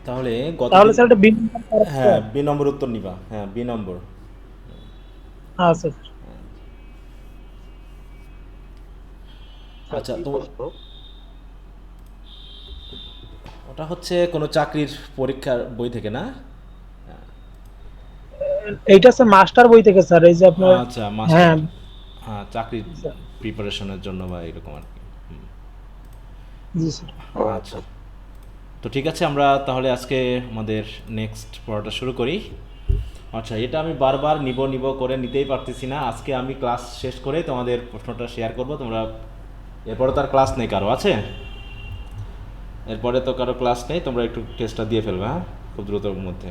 তাহলে তাহলে গতদিন, স্যার এটা বি নাম্বার করাচ্ছে। হ্যাঁ বি নম্বর উত্তর নিবা, হ্যাঁ বি নম্বর। আচ্ছা স্যার। স্যার আচ্ছা কি তো প্রশ্ন? ওটা হচ্ছে কোনো চাকরির পরীক্ষার বই থেকে না? এইটা স্যার মাস্টার বই থেকে স্যার, এই যে আপনার। আচ্ছা মাস্টার, হ্যাঁ হ্যাঁ চাকরির স্যার। প্রিপারেশনের জন্য বা এরকম আর কি। জি স্যার। ও আচ্ছা, আচ্ছা। তো ঠিক আছে আমরা তাহলে আজকে আমাদের নেক্সট পড়াটা শুরু করি। আচ্ছা, এটা আমি বারবার নিব নিব করে নিতেই পারতেছি না। আজকে আমি ক্লাস শেষ করে তোমাদের প্রশ্নটা শেয়ার করব। তোমরা এরপরে তো আর ক্লাস নেই কারো, আছে? এরপরে তো কারো ক্লাস নেই, তোমরা একটু টেস্টটা দিয়ে ফেলবে, হ্যাঁ খুব দ্রুতর মধ্যে।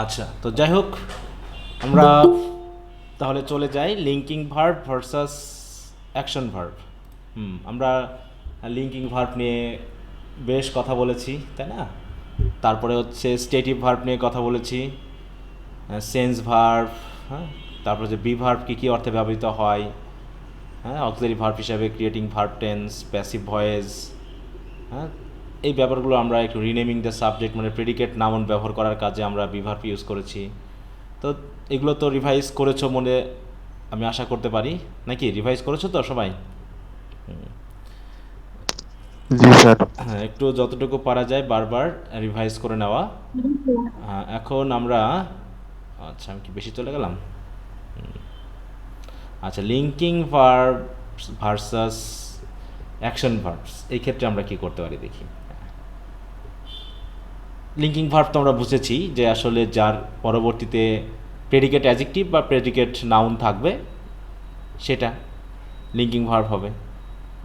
আচ্ছা, তো যাই হোক, আমরা তাহলে চলে যাই linking verb versus action verb. আমরা লিঙ্কিং ভার্ব নিয়ে বেশ কথা বলেছি, তাই না? তারপরে হচ্ছে স্টেটিভ ভার্ব নিয়ে কথা বলেছি, সেন্স ভার্ব, হ্যাঁ, তারপরে যে বি ভার্ব কী কী অর্থে ব্যবহৃত হয়, হ্যাঁ, অক্সিলারি ভার্ব হিসাবে creating verb tense, passive voice, হ্যাঁ, এই ব্যাপারগুলো আমরা একটু রিনেমিং দ্য সাবজেক্ট মানে প্রেডিকেট নাউন ব্যবহার করার কাজে আমরা বি ভার্ব ইউজ করেছি। তো এগুলো তো রিভাইজ করেছো মনে, আমি আশা করতে পারি, নাকি রিভাইজ করেছো তো সবাই? জি স্যার। হ্যাঁ, একটু যতটুকু পারা যায় বারবার রিভাইজ করে নেওয়া। এখন আমরা, আচ্ছা আমি কি বেশি চলে গেলাম? আচ্ছা, linking verb versus action verbs, এই ক্ষেত্রে আমরা কি করতে পারি দেখি। লিঙ্কিং ভার্ব তো আমরা বুঝেছি যে আসলে যার পরবর্তীতে প্রেডিকেট অ্যাডজেক্টিভ বা প্রেডিকেট নাউন থাকবে সেটা লিঙ্কিং ভার্ব হবে।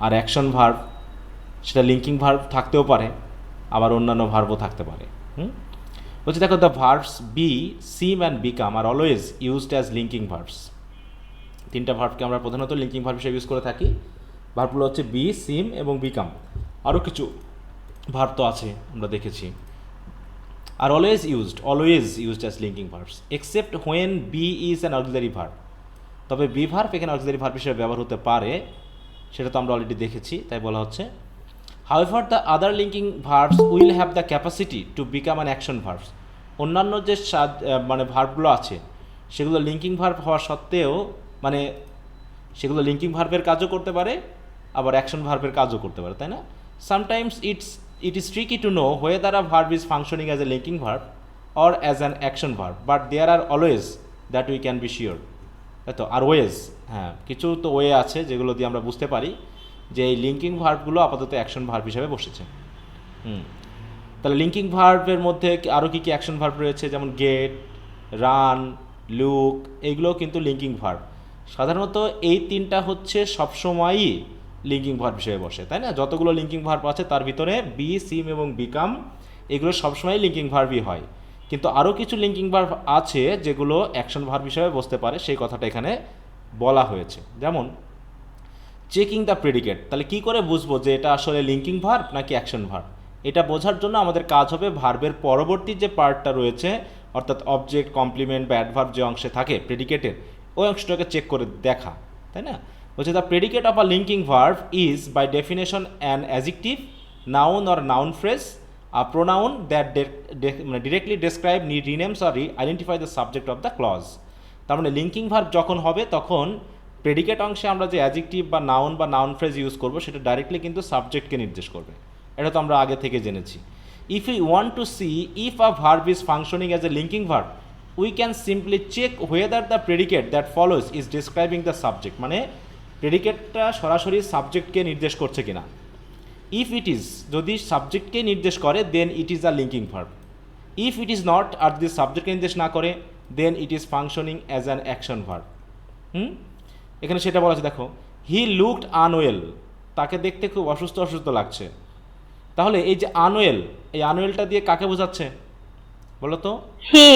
আর অ্যাকশন ভার্ব, সেটা লিঙ্কিং ভার্ব থাকতেও পারে, আবার অন্যান্য ভার্বও থাকতে পারে। বলছি দেখো, the verbs be, seem and become are always used as linking verbs. তিনটা ভার্বকে আমরা প্রধানত লিঙ্কিং ভার্ব হিসেবে ইউজ করে থাকি। ভার্বগুলো হচ্ছে বি, সিম এবং বিকাম। আরও কিছু ভার্ব তো আছে আমরা দেখেছি। আর always used as linking verbs except when be is an auxiliary verb. তবে বি ভার্ব এখানে অক্সিলারি ভার্ব হিসেবে ব্যবহার হতে পারে, সেটা তো আমরা অলরেডি দেখেছি, তাই বলা হচ্ছে। However the other linking verbs will have the capacity to become an action verbs. অন্যান্য যে মানে ভার্বগুলো আছে সেগুলো লিঙ্কিং ভার্ব হওয়া সত্ত্বেও, মানে সেগুলো লিঙ্কিং ভার্বের কাজও করতে পারে, আবার অ্যাকশন ভার্বের কাজও করতে পারে, তাই না? Sometimes it is tricky to know whether a verb is functioning as a linking verb or as an action verb, but there are always that we can be sure. তাই তো, আর ওয়েজ, হ্যাঁ কিছু তো ওয়ে আছে যেগুলো দিয়ে আমরা বুঝতে পারি যে এই লিঙ্কিং ভার্বগুলো আপাতত অ্যাকশন ভার্ব হিসাবে বসেছে। তাহলে লিঙ্কিং ভার্বের মধ্যে আরও কী কী অ্যাকশন ভার্ব রয়েছে, যেমন গেট, রান, লুক, এইগুলোও কিন্তু লিঙ্কিং ভার্ব। সাধারণত এই তিনটা হচ্ছে সবসময়ই লিঙ্কিং ভার্ব হিসেবে বসে, তাই না? যতগুলো লিঙ্কিং ভার্ব আছে তার ভিতরে বি, সিম এবং বিকাম এগুলো সবসময় লিঙ্কিং ভার্বই হয়। কিন্তু আরও কিছু লিঙ্কিং ভার্ব আছে যেগুলো অ্যাকশন ভার্ব হিসেবে বসতে পারে, সেই কথাটা এখানে বলা হয়েছে। যেমন চেকিং দ্য প্রেডিকেট, তাহলে কী করে বুঝবো যে এটা আসলে লিঙ্কিং ভার্ব নাকি অ্যাকশন ভার্ব? এটা বোঝার জন্য আমাদের কাজ হবে ভার্বের পরবর্তী যে পার্টটা রয়েছে, অর্থাৎ অবজেক্ট, কমপ্লিমেন্ট বা অ্যাডভার্ব যে অংশে থাকে প্রেডিকেটের, ওই অংশটাকে চেক করে দেখা, তাই না? বলছে the predicate of a linking verb is by definition an adjective, noun or noun phrase, a pronoun that মানে directly describe, renames or identify the subject of the clause. তার মানে লিঙ্কিং ভার্ব যখন হবে তখন প্রেডিকেট অংশে আমরা যে adjective বা নাউন ফ্রেজ ইউজ করব সেটা ডাইরেক্টলি কিন্তু সাবজেক্টকে নির্দেশ করবে। এটা তো আমরা আগে থেকে জেনেছি। If you want to see if a verb is functioning as a linking verb, we can simply check whether the predicate that follows is describing the subject, মানে প্রেডিকেটটা সরাসরি সাবজেক্টকে নির্দেশ করছে কিনা। ইফ ইট ইজ, যদি সাবজেক্টকে নির্দেশ করে then it is a linking verb. If it is not, আর যদি সাবজেক্টকে নির্দেশ না করে then it is functioning as an action verb. এখানে সেটা বলা আছে, দেখো হি লুকড আনওয়েল, তাকে দেখতে খুব অসুস্থ অসুস্থ লাগছে। তাহলে এই যে আনওয়েল, এই আনওয়েলটা দিয়ে কাকে বোঝাচ্ছে বলো তো? হি।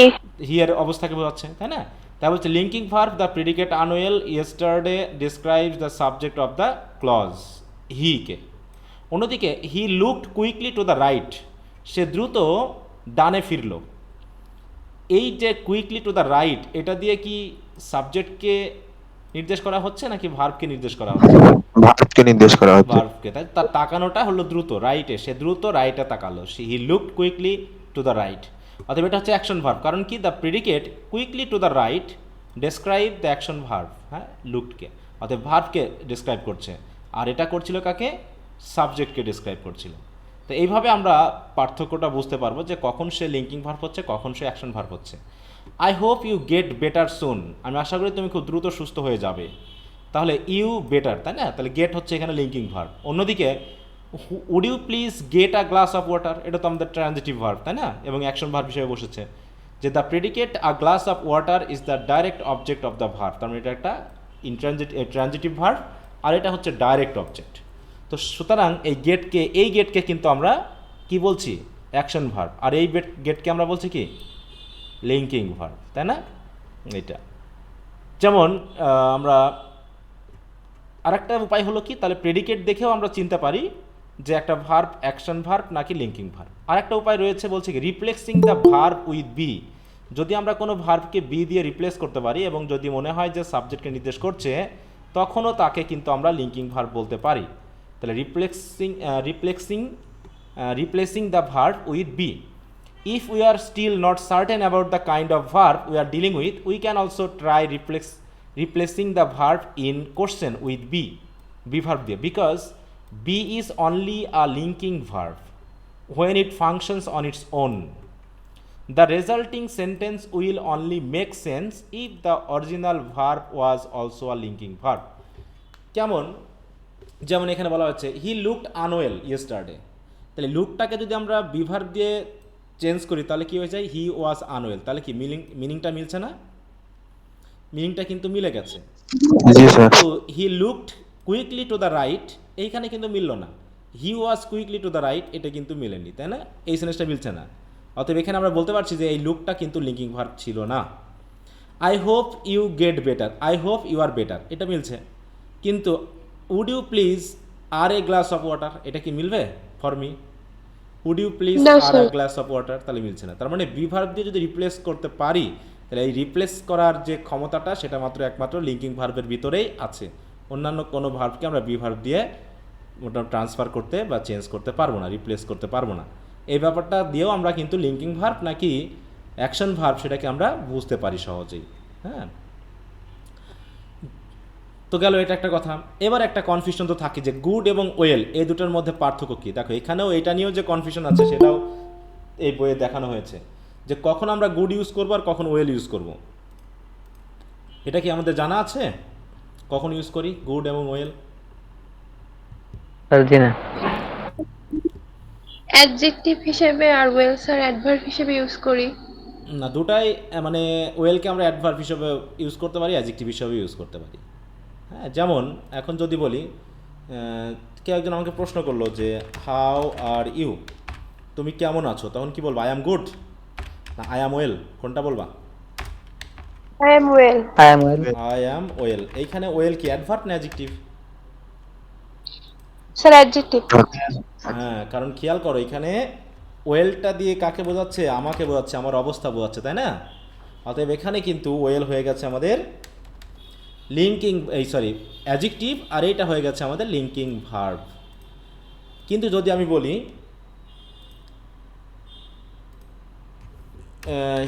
হিয়ার অবস্থাকে বোঝাচ্ছে, তাই না? তা বলছে linking verb the predicate unwell yesterday describes the subject of the clause হিকে। অন্যদিকে he looked quickly to the right, সে দ্রুত ডানে ফিরল। এই যে কুইকলি টু দ্য রাইট, এটা দিয়ে কি সাবজেক্টকে নির্দেশ করা হচ্ছে নাকি ভার্বকে নির্দেশ করা হচ্ছে? ভার্বকে নির্দেশ করা হচ্ছে। ভার্বকে, তাই তার তাকানোটা হলো দ্রুত, রাইটে, সে দ্রুত রাইটে তাকালো, হি looked quickly to the right. অতএব এটা হচ্ছে অ্যাকশন ভার্ব, কারণ কি the predicate quickly to the right describe the action verb, হ্যাঁ, লুকডকে, অতএব ভার্বকে ডেসক্রাইব করছে, আর এটা করছিল কাকে? সাবজেক্টকে ডেসক্রাইব করছিল। তো এইভাবে আমরা পার্থক্যটা বুঝতে পারবো যে কখন সে লিঙ্কিং ভার্ব হচ্ছে, কখন সে অ্যাকশন ভার্ব হচ্ছে। I hope you get better soon, আমি আশা করি তুমি খুব দ্রুত সুস্থ হয়ে যাবে। তাহলে ইউ বেটার, তাই না? তাহলে গেট হচ্ছে এখানে লিঙ্কিং ভার্ব। অন্যদিকে would you please get a glass of water, এটা তো আমাদের ট্রানজিটিভ ভার্ব, তাই না? এবং অ্যাকশন ভার্ব হিসেবে বসেছে যে the predicate a glass of water is the direct object of the verb, তার মানে এটা একটা ট্রানজিটিভ ভার্ব, আর এটা হচ্ছে ডাইরেক্ট অবজেক্ট। তো সুতরাং এই গেটকে কিন্তু আমরা কি বলছি? Action verb. আর এই গেটকে আমরা বলছি কি? লিঙ্কিং ভার্ব, তাই না? এটা যেমন আমরা আরেকটা উপায় হলো কি, তাহলে প্রেডিকেট দেখেও আমরা চিনতে পারি যে একটা ভার্ব অ্যাকশন ভার্ব নাকি লিঙ্কিং ভার্ব। আরেকটা উপায় রয়েছে, বলছে কি replacing the verb with be. যদি আমরা কোনো ভার্বকে বি দিয়ে রিপ্লেস করতে পারি এবং যদি মনে হয় যে সাবজেক্টকে নির্দেশ করছে, তখনও তাকে কিন্তু আমরা লিঙ্কিং ভার্ব বলতে পারি। তাহলে replacing the verb with be. If we are still not certain about the kind of verb we are dealing with, we can also try replacing the verb in question with be verb দিয়ে, because be is only a linking verb when it functions on its own. The resulting sentence will only make sense if the original verb was also a linking verb. যেমন এখানে বলা হচ্ছে he looked unwell yesterday, তাহলে লুকটাকে যদি আমরা be verb দিয়ে change করি তাহলে কি হয়ে যায়? হি ওয়াজ আনওয়েল। তাহলে কি মিনিংটা মিলছে না? মিনিংটা কিন্তু মিলে গেছে। কিন্তু হি looked quickly to the right, এইখানে কিন্তু মিলল না। হি ওয়াজ কুইকলি টু দ্য রাইট, এটা কিন্তু মিলেনি, তাই না? এই সেন্টেন্সটা মিলছে না। অতএব এখানে আমরা বলতে পারছি যে এই লুকটা কিন্তু লিঙ্কিং ভার্ব ছিল না। I hope you get better, I hope you are better, এটা মিলছে। কিন্তু would you please are a glass of water, এটা কি মিলবে for me? Would you please are a glass of water, তাহলে মিলছে না। তার মানে বি ভার্ব দিয়ে যদি রিপ্লেস করতে পারি, তাহলে এই রিপ্লেস করার যে ক্ষমতাটা সেটা একমাত্র লিঙ্কিং ভার্বের ভিতরেই আছে। অন্যান্য কোনো ভার্বকে আমরা বি ভার্ব দিয়ে ওটা ট্রান্সফার করতে বা চেঞ্জ করতে পারবো না, রিপ্লেস করতে পারবো না। এই ব্যাপারটা দিয়েও আমরা কিন্তু লিঙ্কিং ভার্ব নাকি অ্যাকশন ভার্ব সেটাকে আমরা বুঝতে পারি সহজেই। হ্যাঁ, তো গেল এটা একটা কথা। এবার একটা কনফিউশন তো থাকে যে গুড এবং ওয়েল এই দুটোর মধ্যে পার্থক্য কী। দেখো এখানেও এটা নিয়েও যে কনফিউশন আছে সেটাও এই বইয়ে দেখানো হয়েছে যে কখন আমরা গুড ইউজ করবো আর কখন ওয়েল ইউজ করব। এটা কি আমাদের জানা আছে কখন ইউজ করি গুড এবং ওয়েল? অ্যাডজেক্টিভ হিসেবে আর ওয়েল স্যার অ্যাডভার্ব হিসেবে ইউজ করি। না, দুটাই, মানে ওয়েলকে আমরা অ্যাডভার্ব হিসেবে ইউজ করতে পারি, অ্যাডজেক্টিভ হিসেবে ইউজ করতে পারি। হ্যাঁ, যেমন এখন যদি বলি কেউ একজন আমাকে প্রশ্ন করলো যে হাউ আর ইউ, তুমি কেমন আছো, তখন কি বলবো? আই অ্যাম গুড না আই অ্যাম ওয়েল? কোনটা বলবা? I am well. I am well. এইখানে ওয়েল কি অ্যাডভার্ব না অ্যাডজেক্টিভ? Sir adjective. হ্যাঁ, কারণ খেয়াল করো এখানে ওয়েলটা দিয়ে কাকে বোঝাচ্ছে? আমাকে বোঝাচ্ছে, আমার অবস্থা বোঝাচ্ছে, তাই না? অতএব এখানে কিন্তু ওয়েল হয়ে গেছে আমাদের লিঙ্কিং, অ্যাডজেক্টিভ, আর এইটা হয়ে গেছে আমাদের লিঙ্কিং ভার্ব। কিন্তু যদি আমি বলি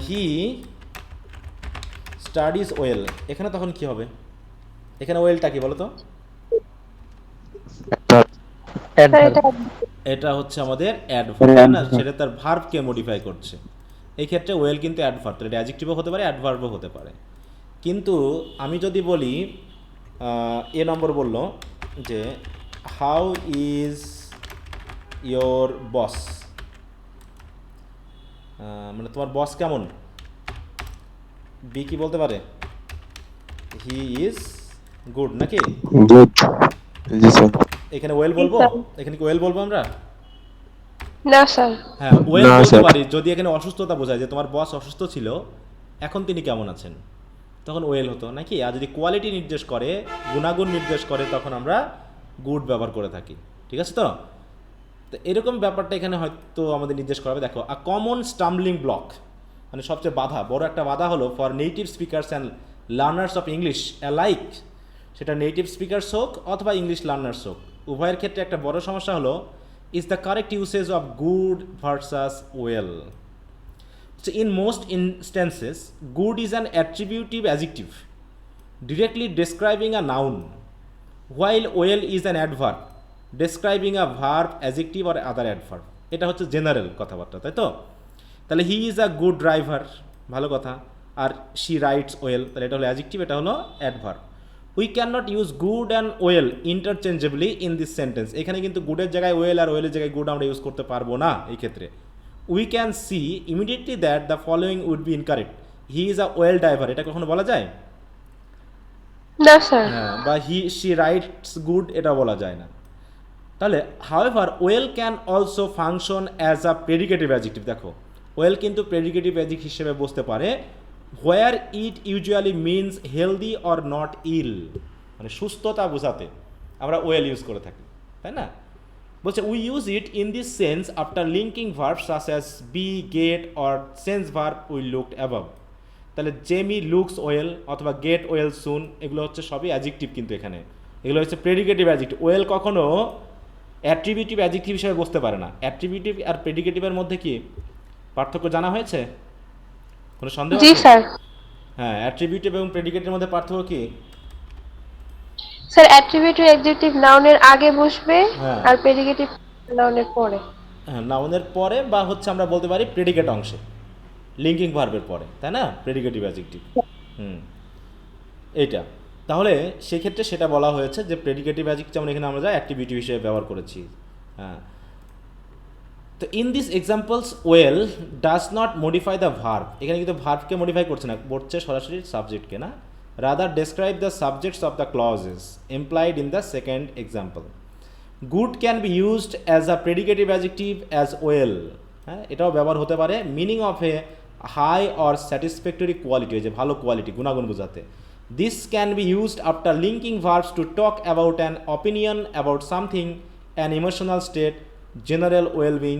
হি স্টাডিজ ওয়েল, এখানে তখন কি হবে? এখানে ওয়েলটা কি বলো তো? এটা হচ্ছে আমাদের অ্যাডভার্ব, না? সেটা তার ভার্বকে মডিফাই করছে। এই ক্ষেত্রে ওয়েল কিন্তু অ্যাডভার্ব, এটা অ্যাডজেক্টিভও হতে পারে, অ্যাডভার্বও হতে পারে। কিন্তু আমি যদি বলি এ নম্বর বলল যে হাউ ইজ ইয়োর বস, মানে তোমার বস কেমন, বি কি বলতে পারে? হি ইজ গুড নাকি? গুড। জি স্যার। এখানে ওয়েল বলবো? এখানে কি ওয়েল বলবো আমরা? না স্যার। হ্যাঁ, ওয়েল বলতে পারি যদি এখানে অসুস্থতা বোঝায় যে তোমার বস অসুস্থ ছিল, এখন তিনি কেমন আছেন। তখন ওয়েল হতো নাকি। আর যদি কোয়ালিটি নির্দেশ করে, গুণাগুণ নির্দেশ করে, তখন আমরা গুড ব্যবহার করে থাকি। ঠিক আছে তো? তো এরকম ব্যাপারটা এখানে হয়তো আমাদের নির্দেশ করা হবে। দেখো, আ কমন স্টাম্বলিং ব্লক, মানে সবচেয়ে বাধা, বড় একটা বাধা হলো for native speakers and learners of English alike, সেটা নেটিভ স্পিকার্স হোক অথবা ইংলিশ লার্নার্স হোক, উভয়ের ক্ষেত্রে একটা বড় সমস্যা হলো is the correct usage of good versus well. So in most instances, good is an attributive adjective directly describing a noun, while well is an adverb describing a verb, adjective or other adverb. এটা হচ্ছে general কথাবার্তা, তাই তো? তাহলে হি is a good driver, ভালো কথা। আর she rights well, তাহলে এটা হলো অ্যাডজেক্টিভ, এটা হলো adverb. We can not use good and well interchangeably in this sentence. এখানে কিন্তু গুডের জায়গায় ওয়েল আর ওয়েলের জায়গায় গুড আমরা ইউজ করতে পারবো না এই ক্ষেত্রে। We can see immediately that the following would be incorrect. He is a well driver, এটা কখনো বলা যায় না স্যার। হ্যাঁ, বা শি রাইটস গুড, এটা বলা যায় না। তাহলে however well can also function as a predicative adjective. দেখো, ওয়েল কিন্তু প্রেডিকেটিভ অ্যাডজেক্টিভ হিসেবে বসতে পারে, where it usually means healthy or not ill, মানে সুস্থতা বোঝাতে আমরা ওয়েল ইউজ করে থাকি, তাই না? বলছে we use it in this sense after linking verb such as be, get or sense verb we looked above. তাহলে জেমি লুকস ওয়েল অথবা গেট ওয়েল সুন, এগুলো হচ্ছে সবই অ্যাডজেক্টিভ, কিন্তু এখানে এগুলো হচ্ছে প্রেডিকেটিভ অ্যাডজেক্টিভ। ওয়েল কখনো অ্যাট্রিবিউটিভ অ্যাডজেক্টিভ হিসেবে বসতে পারে না। অ্যাট্রিবিউটিভ আর প্রেডিকেটিভের মধ্যে কি পার্থক্য জানা হয়েছে? কোনো সন্দেহ জি আছে? স্যার। হ্যাঁ, অ্যাট্রিবিউটিভ এবং প্রেডিকেটিভের মধ্যে পার্থক্য কি? স্যার অ্যাট্রিবিউটিভ অ্যাডজেক্টিভ নাউনের আগে বসবে হ্যাঁ আর প্রেডিকেটিভ নাউনের পরে। হ্যাঁ, নাউনের পরে, বা হচ্ছে আমরা বলতে পারি প্রেডিকেট অংশে, লিঙ্কিং ভার্বের পরে, তাই না? প্রেডিকেটিভ অ্যাডজেক্টিভ এইটা। তাহলে সেক্ষেত্রে সেটা বলা হয়েছে যে প্রেডিকেটিভ অ্যাডজেক্টিভ যেমন এখানে আমরা যা অ্যাক্টিভিটি হিসেবে ব্যবহার করেছি। হ্যাঁ, তো in this examples well does not modify the verb, এখানে কিন্তু ভার্বকে মডিফাই করছে না, বলছে সরাসরি সাবজেক্টকে, না? Rather describe the subjects of the clauses employed in the second example. Good can be used as a predicative adjective as well. হ্যাঁ, এটাও ব্যবহার হতে পারে meaning of a high or satisfactory quality, যে ভালো কোয়ালিটি, গুণাগুণ বোঝাতে। This can be used after linking verbs to talk about an opinion about something, an emotional state, general wellbeing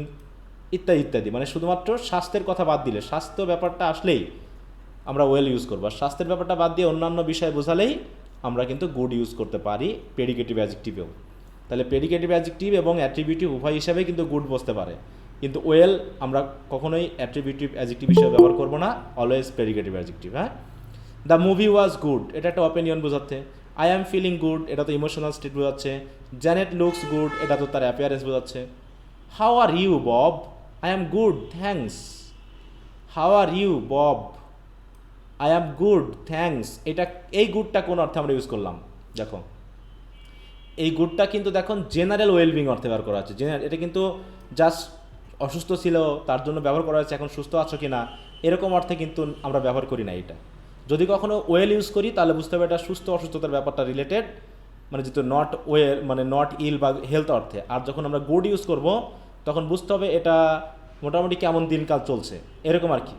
ইত্যাদি ইত্যাদি। মানে শুধুমাত্র স্বাস্থ্যের কথা বাদ দিলে, স্বাস্থ্য ব্যাপারটা আসলেই আমরা ওয়েল ইউজ করবো, আর স্বাস্থ্যের ব্যাপারটা বাদ দিয়ে অন্যান্য বিষয় বোঝালেই আমরা কিন্তু গুড ইউজ করতে পারি প্রেডিকেটিভ অ্যাডজেক্টিভেও। তাহলে প্রেডিকেটিভ অ্যাডজেক্টিভ এবং অ্যাট্রিবিউটিভ উভয় হিসাবে কিন্তু গুড বসতে পারে, কিন্তু ওয়েল আমরা কখনোই অ্যাট্রিবিউটিভ অ্যাডজেক্টিভ হিসেবে ব্যবহার করবো না, অলওয়েজ প্রেডিকেটিভ অ্যাডজেক্টিভ। হ্যাঁ, দ্য মুভি ওয়াজ গুড, এটা একটা অপিনিয়ন বোঝাচ্ছে। আই অ্যাম ফিলিং গুড, এটা তো ইমোশনাল স্টেট বোঝাচ্ছে। জ্যানেট লুকস গুড, এটা তো তার অ্যাপিয়ারেন্স বোঝাচ্ছে। How are you Bob, I am good thanks. How are you Bob, I am good thanks. এটা, এই গুডটা কোন অর্থে আমরা ইউজ করলাম? দেখো, এই গুডটা কিন্তু দেখুন জেনারেল ওয়েলবিং অর্থে ব্যবহার করা হচ্ছে। এটা কিন্তু জাস্ট অসুস্থ ছিল তার জন্য ব্যবহার করা হচ্ছে, এখন সুস্থ আছো কি না এরকম অর্থে কিন্তু আমরা ব্যবহার করি না এটা। যদি কখনো ওয়েল ইউজ করি তাহলে বুঝতে হবে এটা সুস্থ অসুস্থতার ব্যাপারটা রিলেটেড, মানে যেহেতু নট ওয়েল মানে নট ইল বা হেলথ অর্থে। আর যখন আমরা গুড ইউজ করব তখন বুঝতে হবে এটা মোটামুটি কেমন দিনকাল চলছে, এরকম আর কি।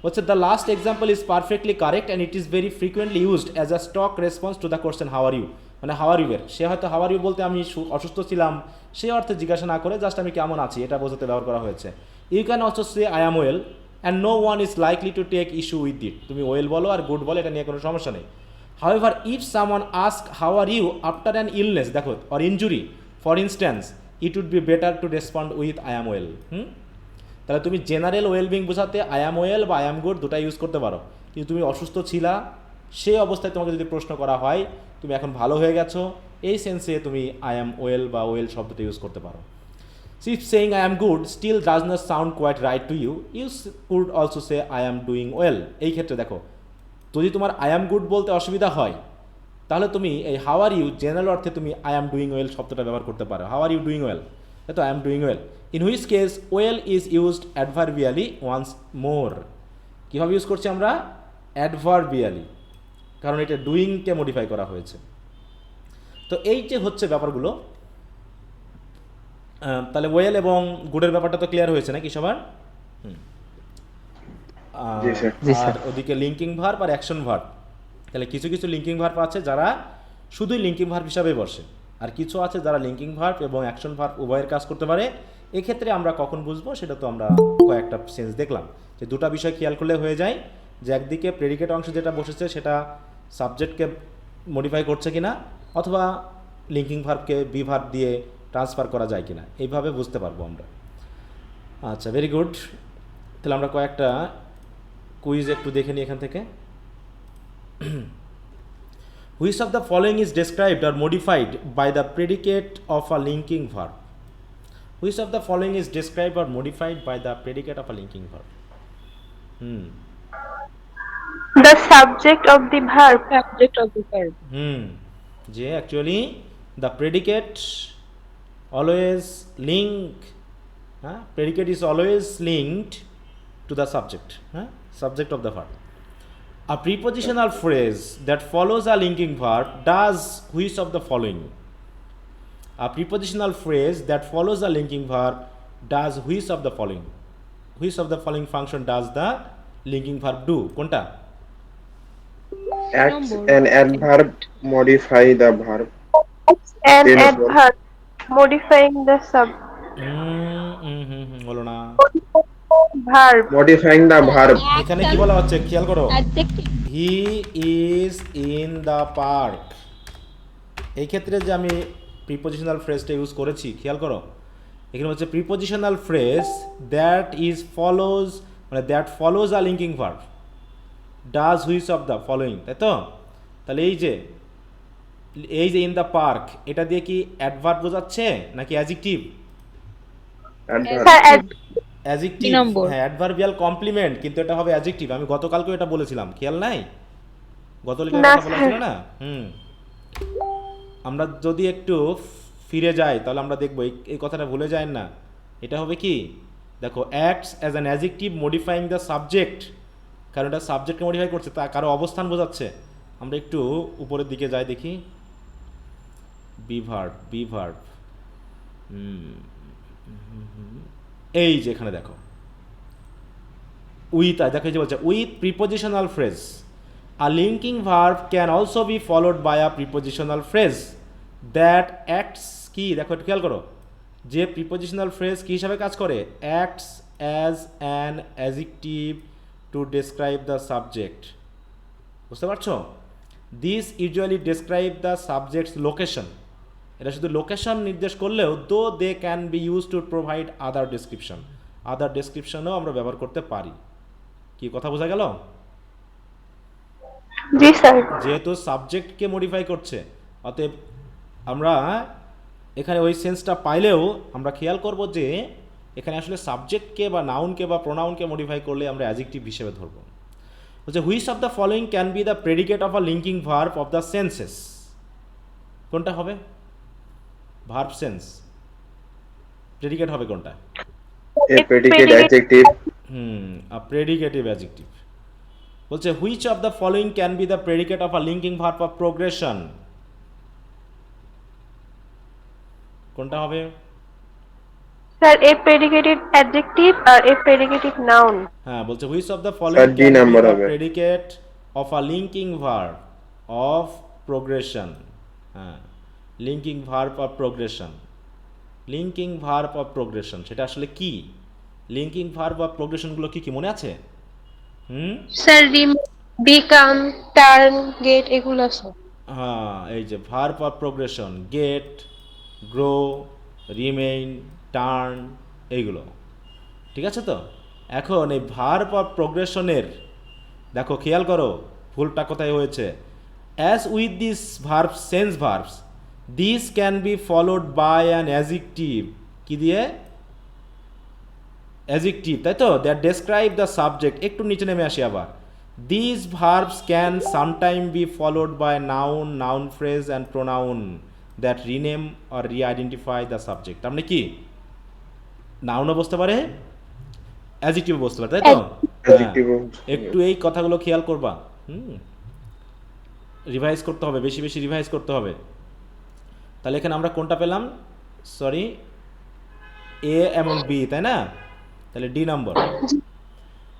হচ্ছে the last example is perfectly correct and it is very frequently used as a stock response to the question how are you. মানে হাউ আর ইউ এর, সে হয়তো হাউ আর ইউ বলতে আমি অসুস্থ ছিলাম সেই অর্থে জিজ্ঞাসা না করে জাস্ট আমি কেমন আছি এটা বোঝাতে ব্যবহার করা হয়েছে। You can also say I am well and no one is likely to take issue with it. তুমি ওয়েল বলো আর গুড বলো, এটা নিয়ে কোনো সমস্যা নেই। However if someone ask how are you after an illness, দেখো, or injury for instance, it would be better to respond with I am well. তাহলে তুমি জেনারেল ওয়েলবিং বোঝাতে আই অ্যাম ওয়েল বা আই অ্যাম গুড দুটাই use করতে পারো, কিন্তু তুমি অসুস্থ ছিলা সেই অবস্থায় তোমাকে যদি প্রশ্ন করা হয় তুমি এখন ভালো হয়ে গেছো, এই সেন্সে তুমি আই অ্যাম ওয়েল বা ওয়েল শব্দটা ইউজ করতে পারো। If saying I am good still does not sound quite right to you, you could also say I am doing well. এই ক্ষেত্রে দেখো, যদি তোমার আই অ্যাম গুড বলতে অসুবিধা হয় তাহলে তুমি এই হাউ আর ইউ জেনারেল অর্থে তুমি আই অ্যাম ডুইং ওয়েল শব্দটা ব্যবহার করতে পারো। How are you doing well, তাই তো I am doing well. In which case well is used adverbially once more. কীভাবে ইউজ করছি আমরা? অ্যাডভার্বিয়ালি, কারণ এটা ডুইংকে মডিফাই করা হয়েছে। তো এই যে হচ্ছে ব্যাপারগুলো, তাহলে ওয়েল এবং গুডের ব্যাপারটা তো ক্লিয়ার হয়েছে নাকি সবার? জি স্যার। জি আর স্যার। ওদিকে লিঙ্কিং ভার্ব আর অ্যাকশন ভার্ব। তাহলে কিছু কিছু লিঙ্কিং ভার্ব আছে যারা শুধুই লিঙ্কিং ভার্ব হিসাবে বসে, আর কিছু আছে যারা লিঙ্কিং ভার্ব এবং অ্যাকশন ভার্ব উভয়ের কাজ করতে পারে। এক্ষেত্রে আমরা কখন বুঝবো সেটা তো আমরা কয়েকটা সেন্স দেখলাম, যে দুটো বিষয় খেয়াল করলে হয়ে যায়, যে একদিকে প্রেডিকেট অংশ যেটা বসেছে সেটা সাবজেক্টকে মডিফাই করছে কিনা, অথবা লিঙ্কিং ভার্বকে বি ভার্ব দিয়ে ট্রান্সফার করা যায় কিনা, এইভাবে বুঝতে পারবো আমরা। আচ্ছা, ভেরি গুড। তাহলে আমরা কয়েকটা কুইজ একটু দেখে নিই এখান থেকে। Which of the following is described or modified by the predicate of a linking verb? Which of the following is described or modified by the predicate of a linking verb? The subject of the verb. Subject of the verb. যে actually the predicate always predicate is always linked to the subject, subject of the verb. A prepositional phrase that follows a linking verb does which of the following? A prepositional phrase that follows a linking verb does which of the following? Which of the following function does the linking verb do? কোনটা? Acts an adverb modify the verb. An Then adverb modifying the হলো না। verb. Modifying the verb. এখানে কি বলা হচ্ছে খেয়াল করো, Adjective. He is in the park. এই ক্ষেত্রে যে আমি প্রিপোজিশনাল ফ্রেজটা ইউজ করেছি খেয়াল করো, এখানে হচ্ছে prepositional phrase that is follows, মানে that follows a linking verb does which of the following, তাই তো? তাহলে এই যে ইন দ্য পার্ক, এটা দিয়ে কি অ্যাডভার্ব বোঝাচ্ছে নাকি অ্যাডজেক্টিভ? Adverb. অ্যাডজেক্টিভ, কি নম্বর? হ্যাঁ, অ্যাডভার্বিয়াল কমপ্লিমেন্ট, কিন্তু এটা হবে অ্যাডজেক্টিভ। আমি গতকালকেও এটা বলেছিলাম, খেয়াল নাই? গতকালকে না, এটা বলা ছিল না? আমরা যদি একটু ফিরে যাই তাহলে আমরা দেখব এই কথাটা ভুলে যায় না। এটা হবে কি, দেখো, acts as an adjective modifying the subject, কারণ এটা সাবজেক্টকে মডিফাই করছে, তা কারো অবস্থান বোঝাচ্ছে। আমরা একটু উপরের দিকে যাই দেখি, বি ভার্ব, এই যে এখানে দেখো উইথ, দেখো এই যে বলছে with prepositional phrase, a linking verb can also be followed by a prepositional phrase that acts, কি দেখো একটু খেয়াল করো, যে প্রিপোজিশনাল ফ্রেজ কী হিসাবে কাজ করে, acts as an adjective to describe the subject. বুঝতে পারছো? This usually describe the subjects location, এটা শুধু লোকেশন নির্দেশ করলেও though they can be use to provide other description, other ডেসক্রিপশনও আমরা ব্যবহার করতে পারি। কি কথা বোঝা গেল? জি স্যার। যেহেতু সাবজেক্টকে মডিফাই করছে, অতএব আমরা এখানে ওই সেন্সটা পাইলেও আমরা খেয়াল করব যে এখানে আসলে সাবজেক্টকে বা নাউনকে বা প্রোনাউনকে মডিফাই করলে আমরা অ্যাডজেক্টিভ হিসেবে ধরব। বলছে which of the following can be the predicate of a linking verb of the senses? কোনটা হবে ভার্ব সেন্স? প্রেডিকেট হবে কোনটা? A predicate adjective. A predicative adjective. বলছে which of the following can be the predicate of a linking verb of progression? কোনটা হবে? Sir a predicated adjective আর a predicative noun. হ্যাঁ, বলছে which of the following Third D can be number the হবে। Predicate of a linking verb of progression. হ্যাঁ, linking verb of progression, linking verb of progression সেটা আসলে কি? Linking verb of প্রোগ্রেশনগুলো কি কি মনে আছে? স্যার become, turn, get এগুলো স্যার। হ্যাঁ, এই যে verb of progression, get, grow, remain, turn, এইগুলো ঠিক আছে তো? এখন এই ভার্ব অফ প্রোগ্রেশনের দেখো খেয়াল করো ভুলটা কোথায় হয়েছে। As with this verb sense verbs this can be followed by an adjective, কি দিয়ে? অ্যাডজেক্টিভ, তাই তো? That describe the subject. একটু নিচে নেমে আসি আবার, this verbs can sometime be followed by noun, noun phrase and pronoun that rename or reidentify the subject. তার মানে কি, নাউনও বসতে পারে, অ্যাডজেক্টিভ বসতে পারে, তাই তো? Adjective. একটু এই কথাগুলো খেয়াল করবা, রিভাইজ করতে হবে, বেশি বেশি রিভাইজ করতে হবে। তাহলে এখানে আমরা কোনটা পেলাম? সরি, এ এবং বি, তাই না? তাহলে D number.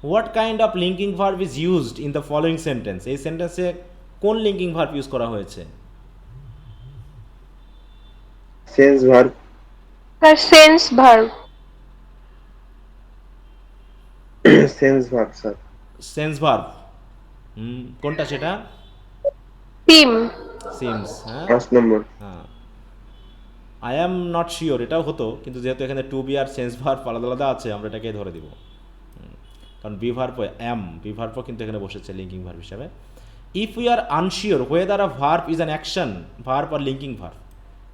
What kind of linking verb is used in the following sentence? এই সেন্টেন্সে কোন লিঙ্কিং ভার্ব ইউজ করা হয়েছে? Sense verb, sir sense verb. Sense verb sir. Sense verb, কোনটা সেটা? সিম। সিমস, হ্যাঁ 5 নম্বর। হ্যাঁ, আই অ্যাম নট শিওর এটাও হতো, কিন্তু যেহেতু এখানে টু বি আর সেন্স ভার্ব আলাদা আলাদা আছে, আমরা এটাকে ধরে দিব। কারণ বি ভার্ব বি ভার্বও কিন্তু এখানে বসেছে লিঙ্কিং ভার্ব হিসাবে। If we are unsure whether a verb is an action verb or linking verb,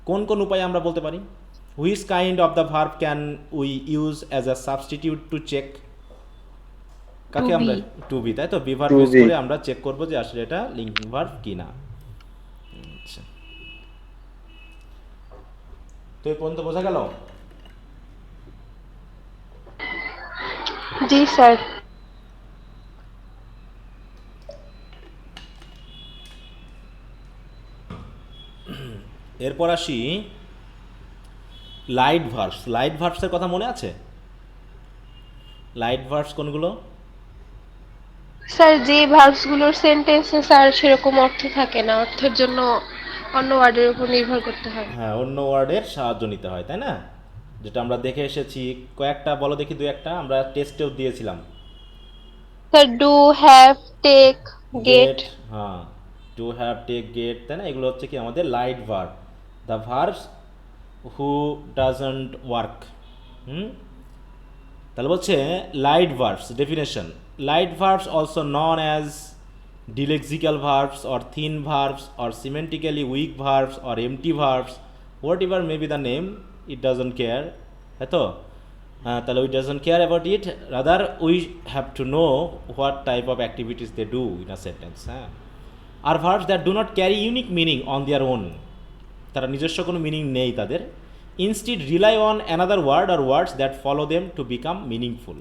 কোন কোন উপায়ে আমরা বলতে পারি? Which kind of the verb can we use as a substitute to check? কাকে আমরা টু বি, তাই তো be verb To use be। করে আমরা চেক করবো যে আসলে এটা লিঙ্কিং ভার্ব কি না। আচ্ছা, তো এই পর্যন্ত বোঝা গেল? জি স্যার। এরপর আসি লাইট ভার্বস। লাইট ভার্বসের কথা মনে আছে? লাইট ভার্বস কোনগুলো? স্যার যে ভার্বস গুলোর সেন্টেন্সে স্যার সেরকম অর্থ থাকে না, অর্থের জন্য অন্য ওয়ার্ডের উপর নির্ভর করতে হয়। হ্যাঁ, অন্য ওয়ার্ডের সাহায্য নিতে হয়, তাই না? যেটা আমরা দেখে এসেছি। কয়েকটা বলো দেখি, দু একটা আমরা টেস্টেও দিয়েছিলাম। Sir do, have, take, get. Get, হ্যাঁ, টু হ্যাভ, টেক, গেট, তাই না? এগুলো হচ্ছে কি আমাদের light verb, the verbs who doesn't work. তাহলে বলছে light verbs definition, light verbs also known as delexical verbs or thin verbs or semantically weak verbs or empty verbs, whatever may be the name, it doesn't care, তাই তো? হ্যাঁ, তাহলে we doesn't care about it, rather we have to know what type of activities they do in a sentence. হ্যাঁ, are verbs that do not carry unique meaning on their own, তারা নিজস্ব কোনো meaning নেই তাদের। Instead rely on another word or words that follow them to become meaningful.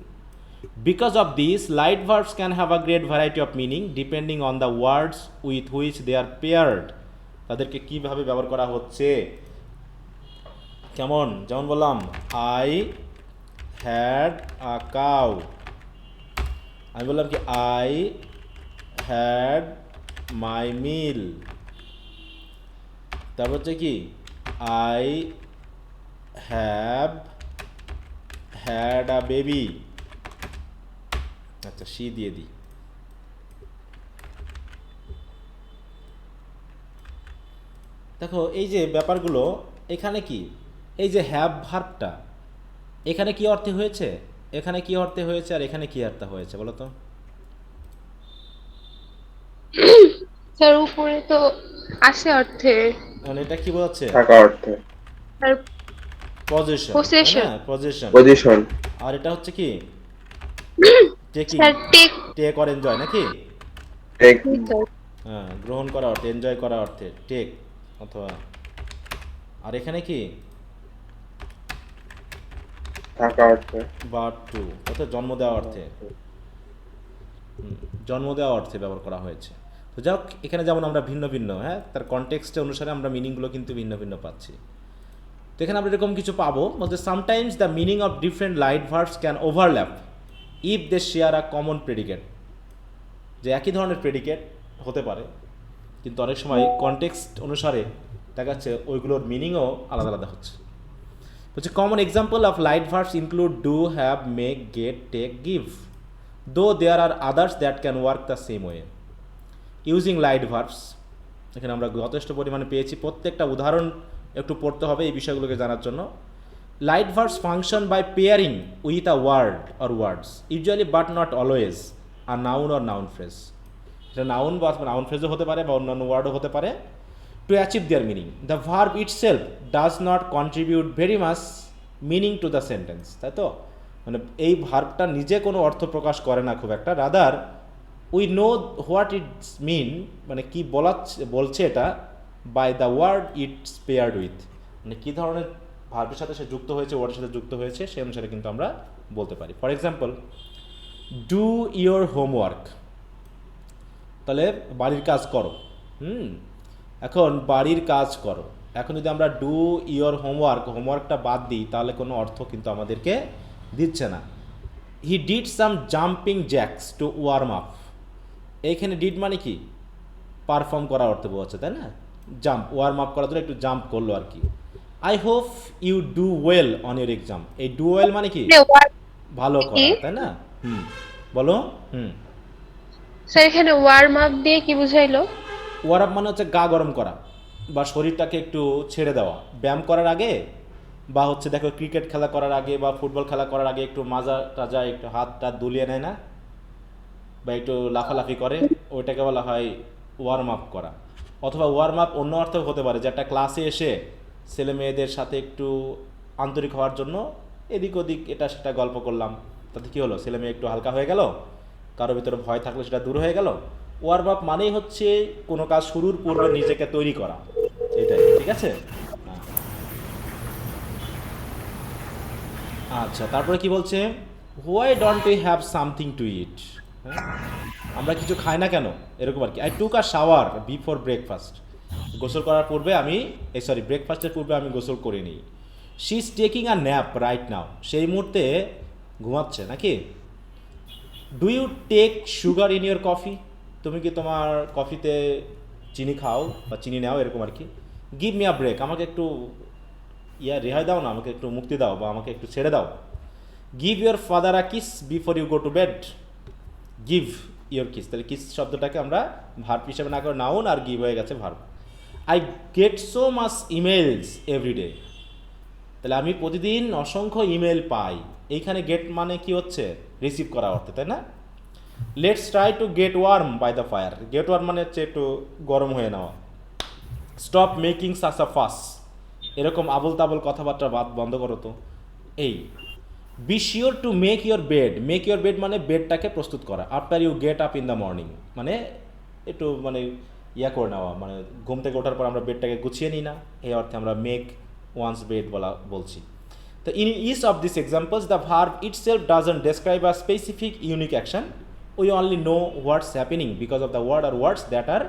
Because of this light verbs can have a great variety of meaning depending on the words with which they are paired. তাদেরকে কীভাবে ব্যবহার করা হচ্ছে, কেমন? যেমন বললাম, I had a cow, আমি বললাম কি আই হ্যাড মাই মিল। তারপর হচ্ছে কি I have had a baby. আচ্ছা, সি দিয়ে দিই। দেখো এই যে ব্যাপারগুলো, এখানে কি এই যে হ্যাভ ভার্বটা এখানে কি অর্থে হয়েছে, এখানে কি অর্থে হয়েছে, আর এখানে কি অর্থে হয়েছে বলো তো? স্যার উপরে তো আছে অর্থে। মানে এটা কি বোঝাচ্ছে? থাকা অর্থে। স্যার পজিশন, তাই Possession। না? পজিশন। পজিশন। আর এটা হচ্ছে কি taking, sir take. Take or enjoy নাকি? টেক। হ্যাঁ, গ্রহণ করা অর্থে, এনজয় করা অর্থে টেক অথবা। আর এখানে কি থাকা অর্থে। বার্থ টু, অর্থাৎ জন্ম দেওয়া অর্থে, জন্ম দেওয়া অর্থে ব্যবহার করা হয়েছে। তো যাক, এখানে যেমন আমরা ভিন্ন ভিন্ন, হ্যাঁ, তার কনটেক্সটে অনুসারে আমরা মিনিংগুলো কিন্তু ভিন্ন ভিন্ন পাচ্ছি। তো এখানে আমরা এরকম কিছু পাবো, বলতে sometimes the meaning of different light verbs can overlap if they share a common predicate. যে একই ধরনের প্রেডিকেট হতে পারে, কিন্তু অনেক সময় কনটেক্সট অনুসারে দেখা যাচ্ছে ওইগুলোর মিনিংও আলাদা আলাদা হচ্ছে। হচ্ছে common example of light verbs include do, have, make, get, take, give, though there are others that can work the same way. Using light verbs, এখানে আমরা যথেষ্ট পরিমাণে পেয়েছি। প্রত্যেকটা উদাহরণ একটু পড়তে হবে এই বিষয়গুলোকে জানার জন্য। Light verbs function by pairing with a word or words, usually but not always a noun or noun phrase. এটা নাউন বা নাউন ফ্রেজও হতে পারে বা অন্যান্য ওয়ার্ডও হতে পারে। To achieve their meaning, the verb itself does not contribute very much meaning to the sentence, তাই তো? মানে এই ভার্বটা নিজে কোনো অর্থ প্রকাশ করে না খুব একটা, rather we know what it's mean, মানে কী বলছে এটা, by the word it's paired with, মানে কী ধরনের ভার্বের সাথে সে যুক্ত হয়েছে, ওয়ার্ডের সাথে যুক্ত হয়েছে, সেই অনুসারে কিন্তু আমরা বলতে পারি। For example, do your homework, তাহলে বাড়ির কাজ করো। এখন বাড়ির কাজ করো, এখন যদি আমরা ডু ইয়োর হোমওয়ার্কটা বাদ দিই তাহলে কোনো অর্থ কিন্তু আমাদেরকে দিচ্ছে না। He did some jumping jacks to warm up. এইখানে ডিড মানে কি পারফর্ম করা অর্থে বোঝাচ্ছে, তাই না? জাম্প, ওয়ার্ম আপ করার জন্য একটু জাম্প করলো আর কি। I hope you do well on your exam. এই ডু ওয়েল মানে কি ভালো কি করা, তাই না? হুম, বলো। হুম, স্যার এখানে ওয়ার্ম আপ দিয়ে কি বুঝাইলো? ওয়ার আপ মানে হচ্ছে গা গরম করা বা শরীরটাকে একটু ছেড়ে দেওয়া ব্যায়াম করার আগে, বা হচ্ছে দেখো ক্রিকেট খেলা করার আগে বা ফুটবল খেলা করার আগে একটু মাজা টাজা একটু হাত টাত দুলিয়ে নেয় না, বা একটু লাফালাফি করে, ওইটাকে বলা হয় ওয়ার্ম আপ করা। অথবা ওয়ার্ম আপ অন্য অর্থেও হতে পারে যে একটা ক্লাসে এসে ছেলে মেয়েদের সাথে একটু আন্তরিক হওয়ার জন্য এদিক ওদিক এটা সেটা গল্প করলাম, তাতে কী হলো, ছেলে মেয়ে একটু হালকা হয়ে গেল, কারো ভিতরে ভয় থাকলে সেটা দূর হয়ে গেল। ওয়ার্ম আপ মানেই হচ্ছে কোনো কাজ শুরুর পূর্বে নিজেকে তৈরি করা, এটাই, ঠিক আছে? আচ্ছা, তারপরে কি বলছে, why don't we have something to eat. হ্যাঁ, আমরা কিছু খাই না কেন, এরকম আর কি। I took a shower before breakfast. গোসল করার পূর্বে আমি ব্রেকফাস্টের পূর্বে আমি গোসল করে নিই। She is taking a nap right now. সেই মুহূর্তে ঘুমাচ্ছে নাকি। Do you take sugar in your coffee. তুমি কি তোমার কফিতে চিনি খাও বা চিনি নাও, এরকম আর কি। Give me a break. আমাকে একটু রেহাই দাও না, আমাকে একটু মুক্তি দাও বা আমাকে একটু ছেড়ে দাও। Give your father a kiss before you go to bed. Give your kiss, তাহলে কিস শব্দটাকে আমরা ভার্ব হিসেবে না করে নাউন, আর গিভ হয়ে গেছে verb. I get so much emails everyday. তাহলে আমি প্রতিদিন অসংখ্য ইমেল পাই। এইখানে গেট মানে কি হচ্ছে, রিসিভ করা অর্থে, তাই না? Let's try to get warm by the fire. Get warm মানে হচ্ছে একটু গরম হয়ে নেওয়া। Stop making such a fuss. এরকম আবল তাবল কথাবার্তা বন্ধ করো তো। এই be sure to make your bed. Make your bed মানে বেডটাকে প্রস্তুত করা। After you get up in the morning মানে একটু মানে করে নেওয়া, মানে ঘুম থেকে ওঠার পর আমরা বেডটাকে গুছিয়ে নিই না, এই অর্থে আমরা মেক ওয়ান্স বেড বলছি। তো in each of this examples the verb itself doesn't describe a specific unique action. We only know what's happening because of the word or words that are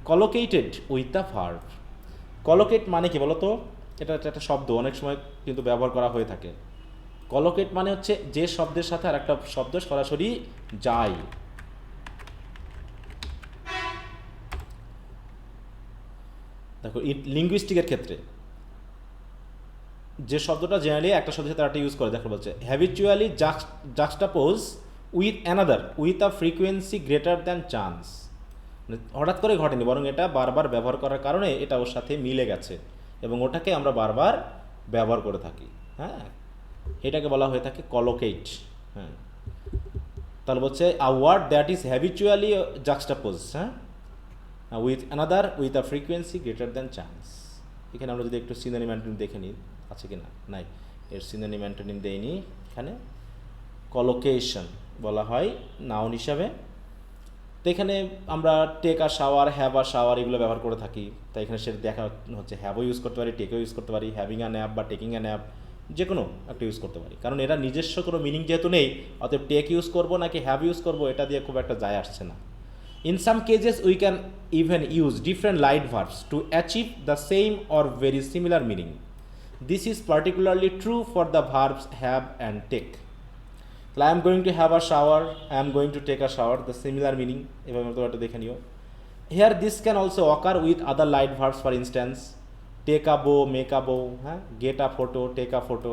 collocated with the verb. Collocate মানে কি বলতো, এটা একটা শব্দ, অনেক সময় কিন্তু ব্যবহার করা হয়ে থাকে। কলোকেট মানে হচ্ছে যে শব্দের সাথে আর একটা শব্দ সরাসরি যায়। দেখো লিঙ্গুইস্টিকের ক্ষেত্রে যে শব্দটা জেনারেলি একটা শব্দের সাথে একটা ইউজ করে, দেখো বলছে habitually juxtapose with another with a frequency greater than chance. মানে হঠাৎ করে ঘটেনি, বরং এটা বারবার ব্যবহার করার কারণে এটা ওর সাথে মিলে গেছে এবং ওটাকে আমরা বারবার ব্যবহার করে থাকি। হ্যাঁ, এটাকে বলা হয়ে থাকে কলোকেট। হ্যাঁ, তাহলে বলছে আ ওয়ার্ড দ্যাট ইজ হ্যাবিচুয়ালি জাক্সটাপোজ, হ্যাঁ, with another with a frequency greater than chance. এখানে আমরা যদি একটু সিনোনিম অ্যান্টোনিম দেখে নিই আছে কি না, নাই, এর সিনোনিম অ্যান্টোনিম দেয়নি এখানে। কলোকেশন বলা হয় নাউন হিসাবে। তো এখানে আমরা take or shower, have or shower এগুলো ব্যবহার করে থাকি। তাই এখানে সেটা দেখা হচ্ছে হ্যাভও ইউজ করতে পারি, টেকও ইউজ করতে পারি, হ্যাভিং আ ন্যাপ বা টেকিং আ ন্যাপ যে কোনো একটা ইউজ করতে পারি। কারণ এরা নিজস্ব কোনো মিনিং যেহেতু নেই, অতএব টেক ইউজ করবো নাকি হ্যাভ ইউজ করবো এটা দিয়ে খুব একটা যায় আসছে না। In some cases, we can even use different light verbs to achieve the same or very similar meaning. This is particularly true for the verbs have and take. I am going to have a shower, I am going to take a shower, the similar meaning. Here this can also occur with other light verbs, for instance, take a bow, make a bow, get a photo, take a photo,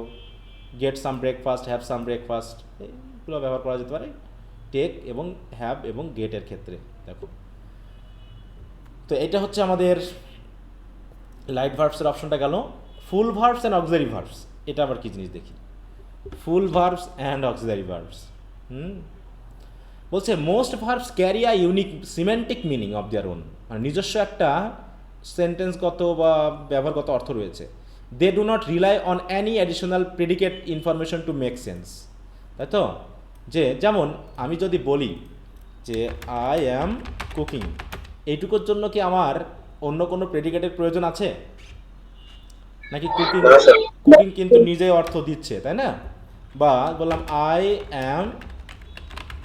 get some breakfast, have some breakfast. এগুলো ব্যবহার করা যেতে পারে take এবং have এবং গেটের ক্ষেত্রে। দেখো, তো এটা হচ্ছে আমাদের লাইট ভার্বসের অপশনটা গেল। Full verbs and auxiliary verbs, এটা আবার কি জিনিস দেখি। Full verbs and auxiliary verbs, বলছে most verbs carry a unique semantic meaning of their own, মানে নিজস্ব একটা সেন্টেন্সগত বা ব্যবহারগত অর্থ রয়েছে। They do not rely on any additional predicate information to make sense. তাই তো, যে যেমন আমি যদি বলি যে আই অ্যাম কুকিং, এইটুকুর জন্য কি আমার অন্য কোনো প্রেডিকেটের প্রয়োজন আছে নাকি? কুকিং কুকিং কিন্তু নিজেই অর্থ দিচ্ছে, তাই না? বা বললাম আই অ্যাম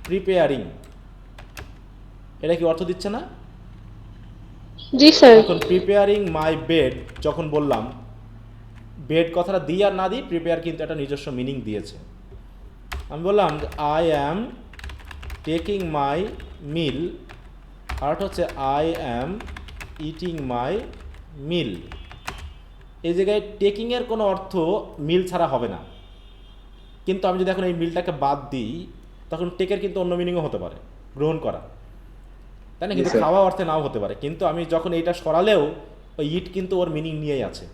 প্রিপেয়ারিং, এটা কি অর্থ দিচ্ছে না? জি স্যার। এখন প্রিপেয়ারিং মাই বেড যখন বললাম, বেড কথাটা দিই আর না দিই, প্রিপেয়ার কিন্তু একটা নিজস্ব মিনিং দিয়েছে। আমি বললাম আই অ্যাম টেকিং মাই মিল, আর হচ্ছে আই অ্যাম ইটিং মাই মিল। এই জায়গায় টেকিংয়ের কোনো অর্থ মিল ছাড়া হবে না, কিন্তু আমি যদি এখন এই মিলটাকে বাদ দিই তখন টেকের কিন্তু অন্য মিনিংও হতে পারে, গ্রহণ করা, তাই না? কিন্তু স্যার। খাওয়া অর্থে নাও হতে পারে। কিন্তু আমি যখন এইটা সরালেও ওই ইট কিন্তু ওর মিনিং নিয়েই আছে।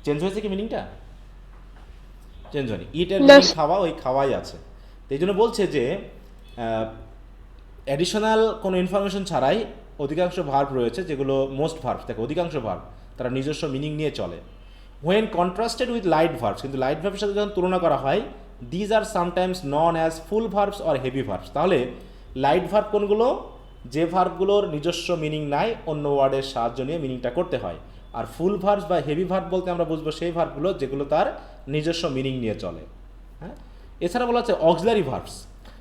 চেঞ্জ হয়েছে কি মিনিংটা? চেঞ্জ হয়নি। ইটের মিনিং খাওয়া, ওই খাওয়াই আছে। তো এই জন্য বলছে যে অ্যাডিশনাল কোনো ইনফরমেশন ছাড়াই অধিকাংশ ভার্ব রয়েছে যেগুলো মোস্ট ভার্ব থাকে, অধিকাংশ ভার্ব তারা নিজস্ব মিনিং নিয়ে চলে। When contrasted with light verbs, কিন্তু লাইট ভার্বের সাথে যখন তুলনা করা হয়, these are sometimes known as full verbs or heavy verbs. তাহলে লাইট ভার্ব কোনগুলো? যে ভার্বগুলোর নিজস্ব মিনিং নাই, অন্য ওয়ার্ডের সাহায্য নিয়ে মিনিংটা করতে হয়। আর ফুল ভার্বস বা হেভি ভার্ব বলতে আমরা বুঝবো সেই ভার্বগুলো যেগুলো তার নিজস্ব মিনিং নিয়ে চলে। হ্যাঁ, এছাড়া বলা হচ্ছে অক্সিলারি ভার্বস।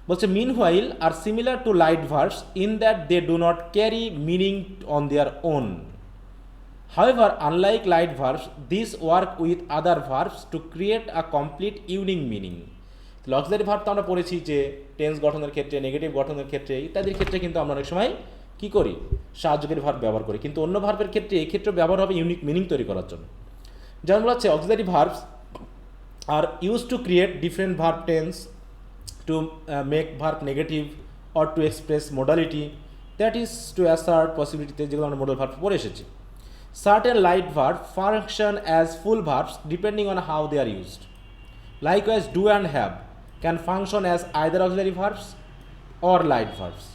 বলছে meanwhile are similar to light verbs in that they do not carry meaning on their own. However, unlike light verbs, these work with other verbs to create a complete unique meaning. Auxiliary verb তো আমরা পড়েছি যে tense গঠনের ক্ষেত্রে, negative গঠনের ক্ষেত্রে ইত্যাদির ক্ষেত্রে কিন্তু আমরা অনেক সময় কী করি? সাহায্যকারী ভার্ব ব্যবহার করি। কিন্তু অন্য ভার্বের ক্ষেত্রে এই ক্ষেত্রে ব্যবহার হবে ইউনিক মিনিং তৈরি করার জন্য। যেমন বলা হচ্ছে auxiliary verbs are used to create different verb tense, to make verb negative or to express modality, that is to assert পসিবিলিটিতে, যেগুলো আমরা মোডাল ভার্ব পড়ে এসেছি। Certain light verbs function as full verbs depending on how they are used. Likewise, do and have can function as either auxiliary verbs or light verbs.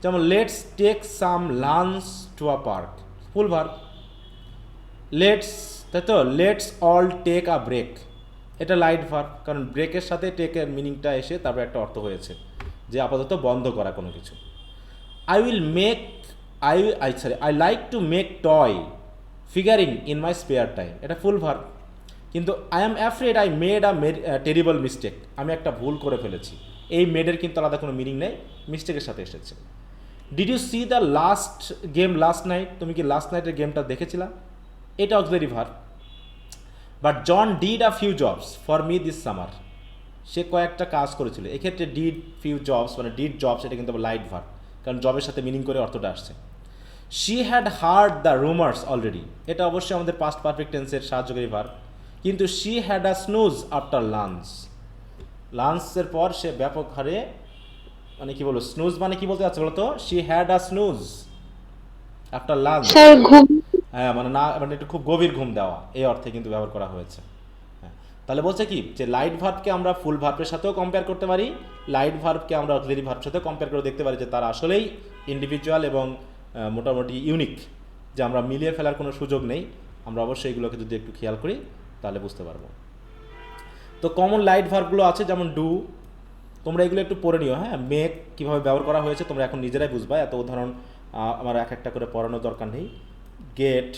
যেমন let's take some lunch to a park, full verb. তাই তো, let's all take a break, এটা light verb, কারণ ব্রেকের সাথে টেকের মিনিংটা এসে তারপর একটা অর্থ হয়েছে যে আপাতত বন্ধ করা কোনো কিছু। I like to make toy figuring in my spare time, এটা ফুল ভার্ব। কিন্তু I am afraid I made a terrible mistake, আমি একটা ভুল করে ফেলেছি, এই মেডের কিন্তু আলাদা কোনো মিনিং নেই, মিস্টেকের সাথে এসেছে। Did you see the last game last night, তুমি কি লাস্ট নাইটের গেমটা দেখেছিলা, এটা auxiliary verb. But John did a few jobs for me this summer, সে কয়েকটা কাজ করেছিল। এক্ষেত্রে ডিড ফিউ জবস মানে ডিড জবস, এটা কিন্তু লাইট ভার্ব, কারণ জবের সাথে মিনিং করে অর্থটা আসছে। She had hard the rumours already, এটা অবশ্যই আমাদের পাস্ট পারফেক্ট টেন্সের সাহায্যকারী ভার্ব। কিন্তু she had a snooze after lunch, লাঞ্চের পর সে ব্যাপক হারে, মানে কি বলবো, স্নুজ মানে কি বলতে যাচ্ছে বলতো? She had a snooze after lunch, হ্যাঁ মানে না, মানে একটু খুব গভীর ঘুম দেওয়া, এই অর্থে কিন্তু ব্যবহার করা হয়েছে। হ্যাঁ, তাহলে বলছে কি যে লাইট ভার্বকে আমরা ফুল ভার্বের সাথেও কম্পেয়ার করতে পারি, লাইট ভার্বকে আমরা অক্সিলারি ভার্বের সাথেও কম্পেয়ার করে দেখতে পারি যে তারা আসলেই ইন্ডিভিজুয়াল এবং মোটামুটি ইউনিক, যে আমরা মিলিয়ে ফেলার কোনো সুযোগ নেই। আমরা অবশ্যই এগুলোকে যদি একটু খেয়াল করি তাহলে বুঝতে পারবো। তো কমন লাইট ভার্বগুলো আছে যেমন ডু, তোমরা এগুলো একটু পড়ে নিও। হ্যাঁ, মেক কীভাবে ব্যবহার করা হয়েছে তোমরা এখন নিজেরাই বুঝবা, এত উদাহরণ আমার এক একটা করে পড়ানোর দরকার নেই। গেট,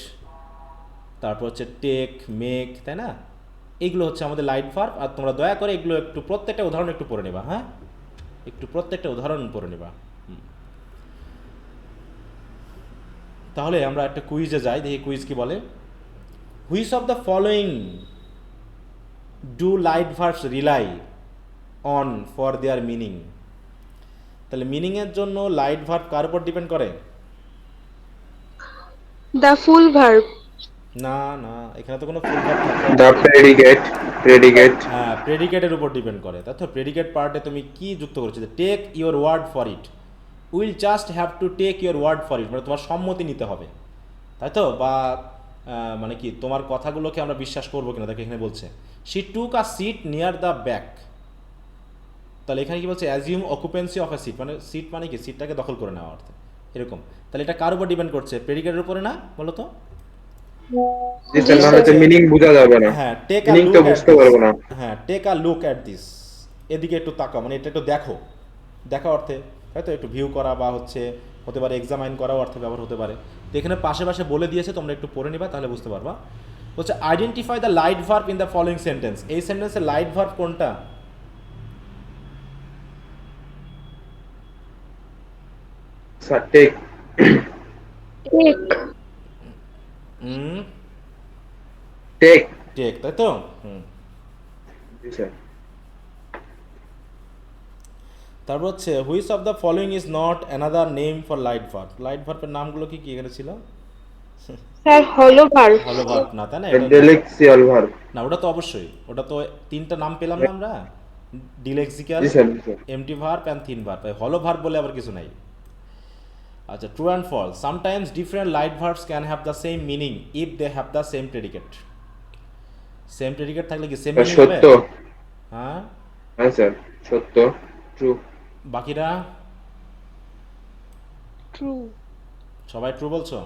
তারপর হচ্ছে টেক, মেক, তাই না? এইগুলো হচ্ছে আমাদের লাইট ভার্ব। আর তোমরা দয়া করে এগুলো একটু প্রত্যেকটা উদাহরণ একটু পড়ে নেবা। হ্যাঁ, একটু প্রত্যেকটা উদাহরণ পড়ে নেবা। তাহলে আমরা একটা কুইজে যাই, দেখি কুইজ কি বলে। Which of the following do light verbs rely on for their meaning? তাহলে মিনিংয়ের জন্য লাইট ভার্ব কার উপর ডিপেন্ড করে? The full verb. না না, এখানে তো কোনো ফুল ভার্ব থাকে দ্য প্রেডিকেট। হ্যাঁ, প্রেডিকেটের উপর ডিপেন্ড করে। তাই তো, প্রেডিকেট পার্টে তুমি কি যুক্ত করেছো? Take your word for it, will just have to take your word for it, মানে তোমার সম্মতি নিতে হবে, তাই তো? বা মানে কি, তোমার কথাগুলোকে আমরা বিশ্বাস করবো কিনা, তাকে এখানে বলছে she took a seat near the back. তাহলে এখানে কি বলছে? Assume occupancy of a seat, মানে সিট মানে কি, সিটটাকে দখল করে নেওয়া অর্থে, এরকম। তাহলে এটা কার উপর ডিপেন্ড করছে? প্রেডিকেটের উপরে না, বলো তো? মিনিং বোঝা যাবে না, হ্যাঁ, টেক আ মিনিংটা লুক বুঝতে পারবো না। হ্যাঁ, take a look at this, এদিকে একটু তাকাও, মানে এটা একটু দেখো, দেখা অর্থে, হয়তো একটু ভিউ করা বা হতে পারে এক্সামাইন করাও অর্থে ব্যবহার হতে পারে। তো এখানে পাশে পাশে বলে দিয়েছে, তোমরা একটু পড়ে নিবা, তাহলে বুঝতে পারবা। বলছে identify the light verb in the following sentence, এই সেন্টেন্সে লাইট ভার্ব কোনটা? Sir take. টেক, তাই তো? জি স্যার। তারপর হচ্ছে which of the following is not another name for light verb. Light ভার্বের নামগুলো কি কি এখানে ছিল? স্যার হলো ভার্ব। হলো ভার্ব না, তাই না? এটা ডিলেক্সিয়াল ভার্ব। না, ওটা তো অবশ্যই, ওটা তো তিনটা নাম পেলাম না আমরা, ডিলেক্সিক্যাল, জি স্যার, জি sir. Empty verb and thin verb. হলো ভার্ব বলে আবার কিছু নাই। আচ্ছা, true and false, sometimes different light verbs can have the same meaning if they have the same predicate. Same predicate থাকলে কি সেম মিনিং হবে? সত্য। হ্যাঁ, হ্যাঁ স্যার, সত্য, ট্রু। বাকিরা ট্রু। সবাই ট্রু বলছো?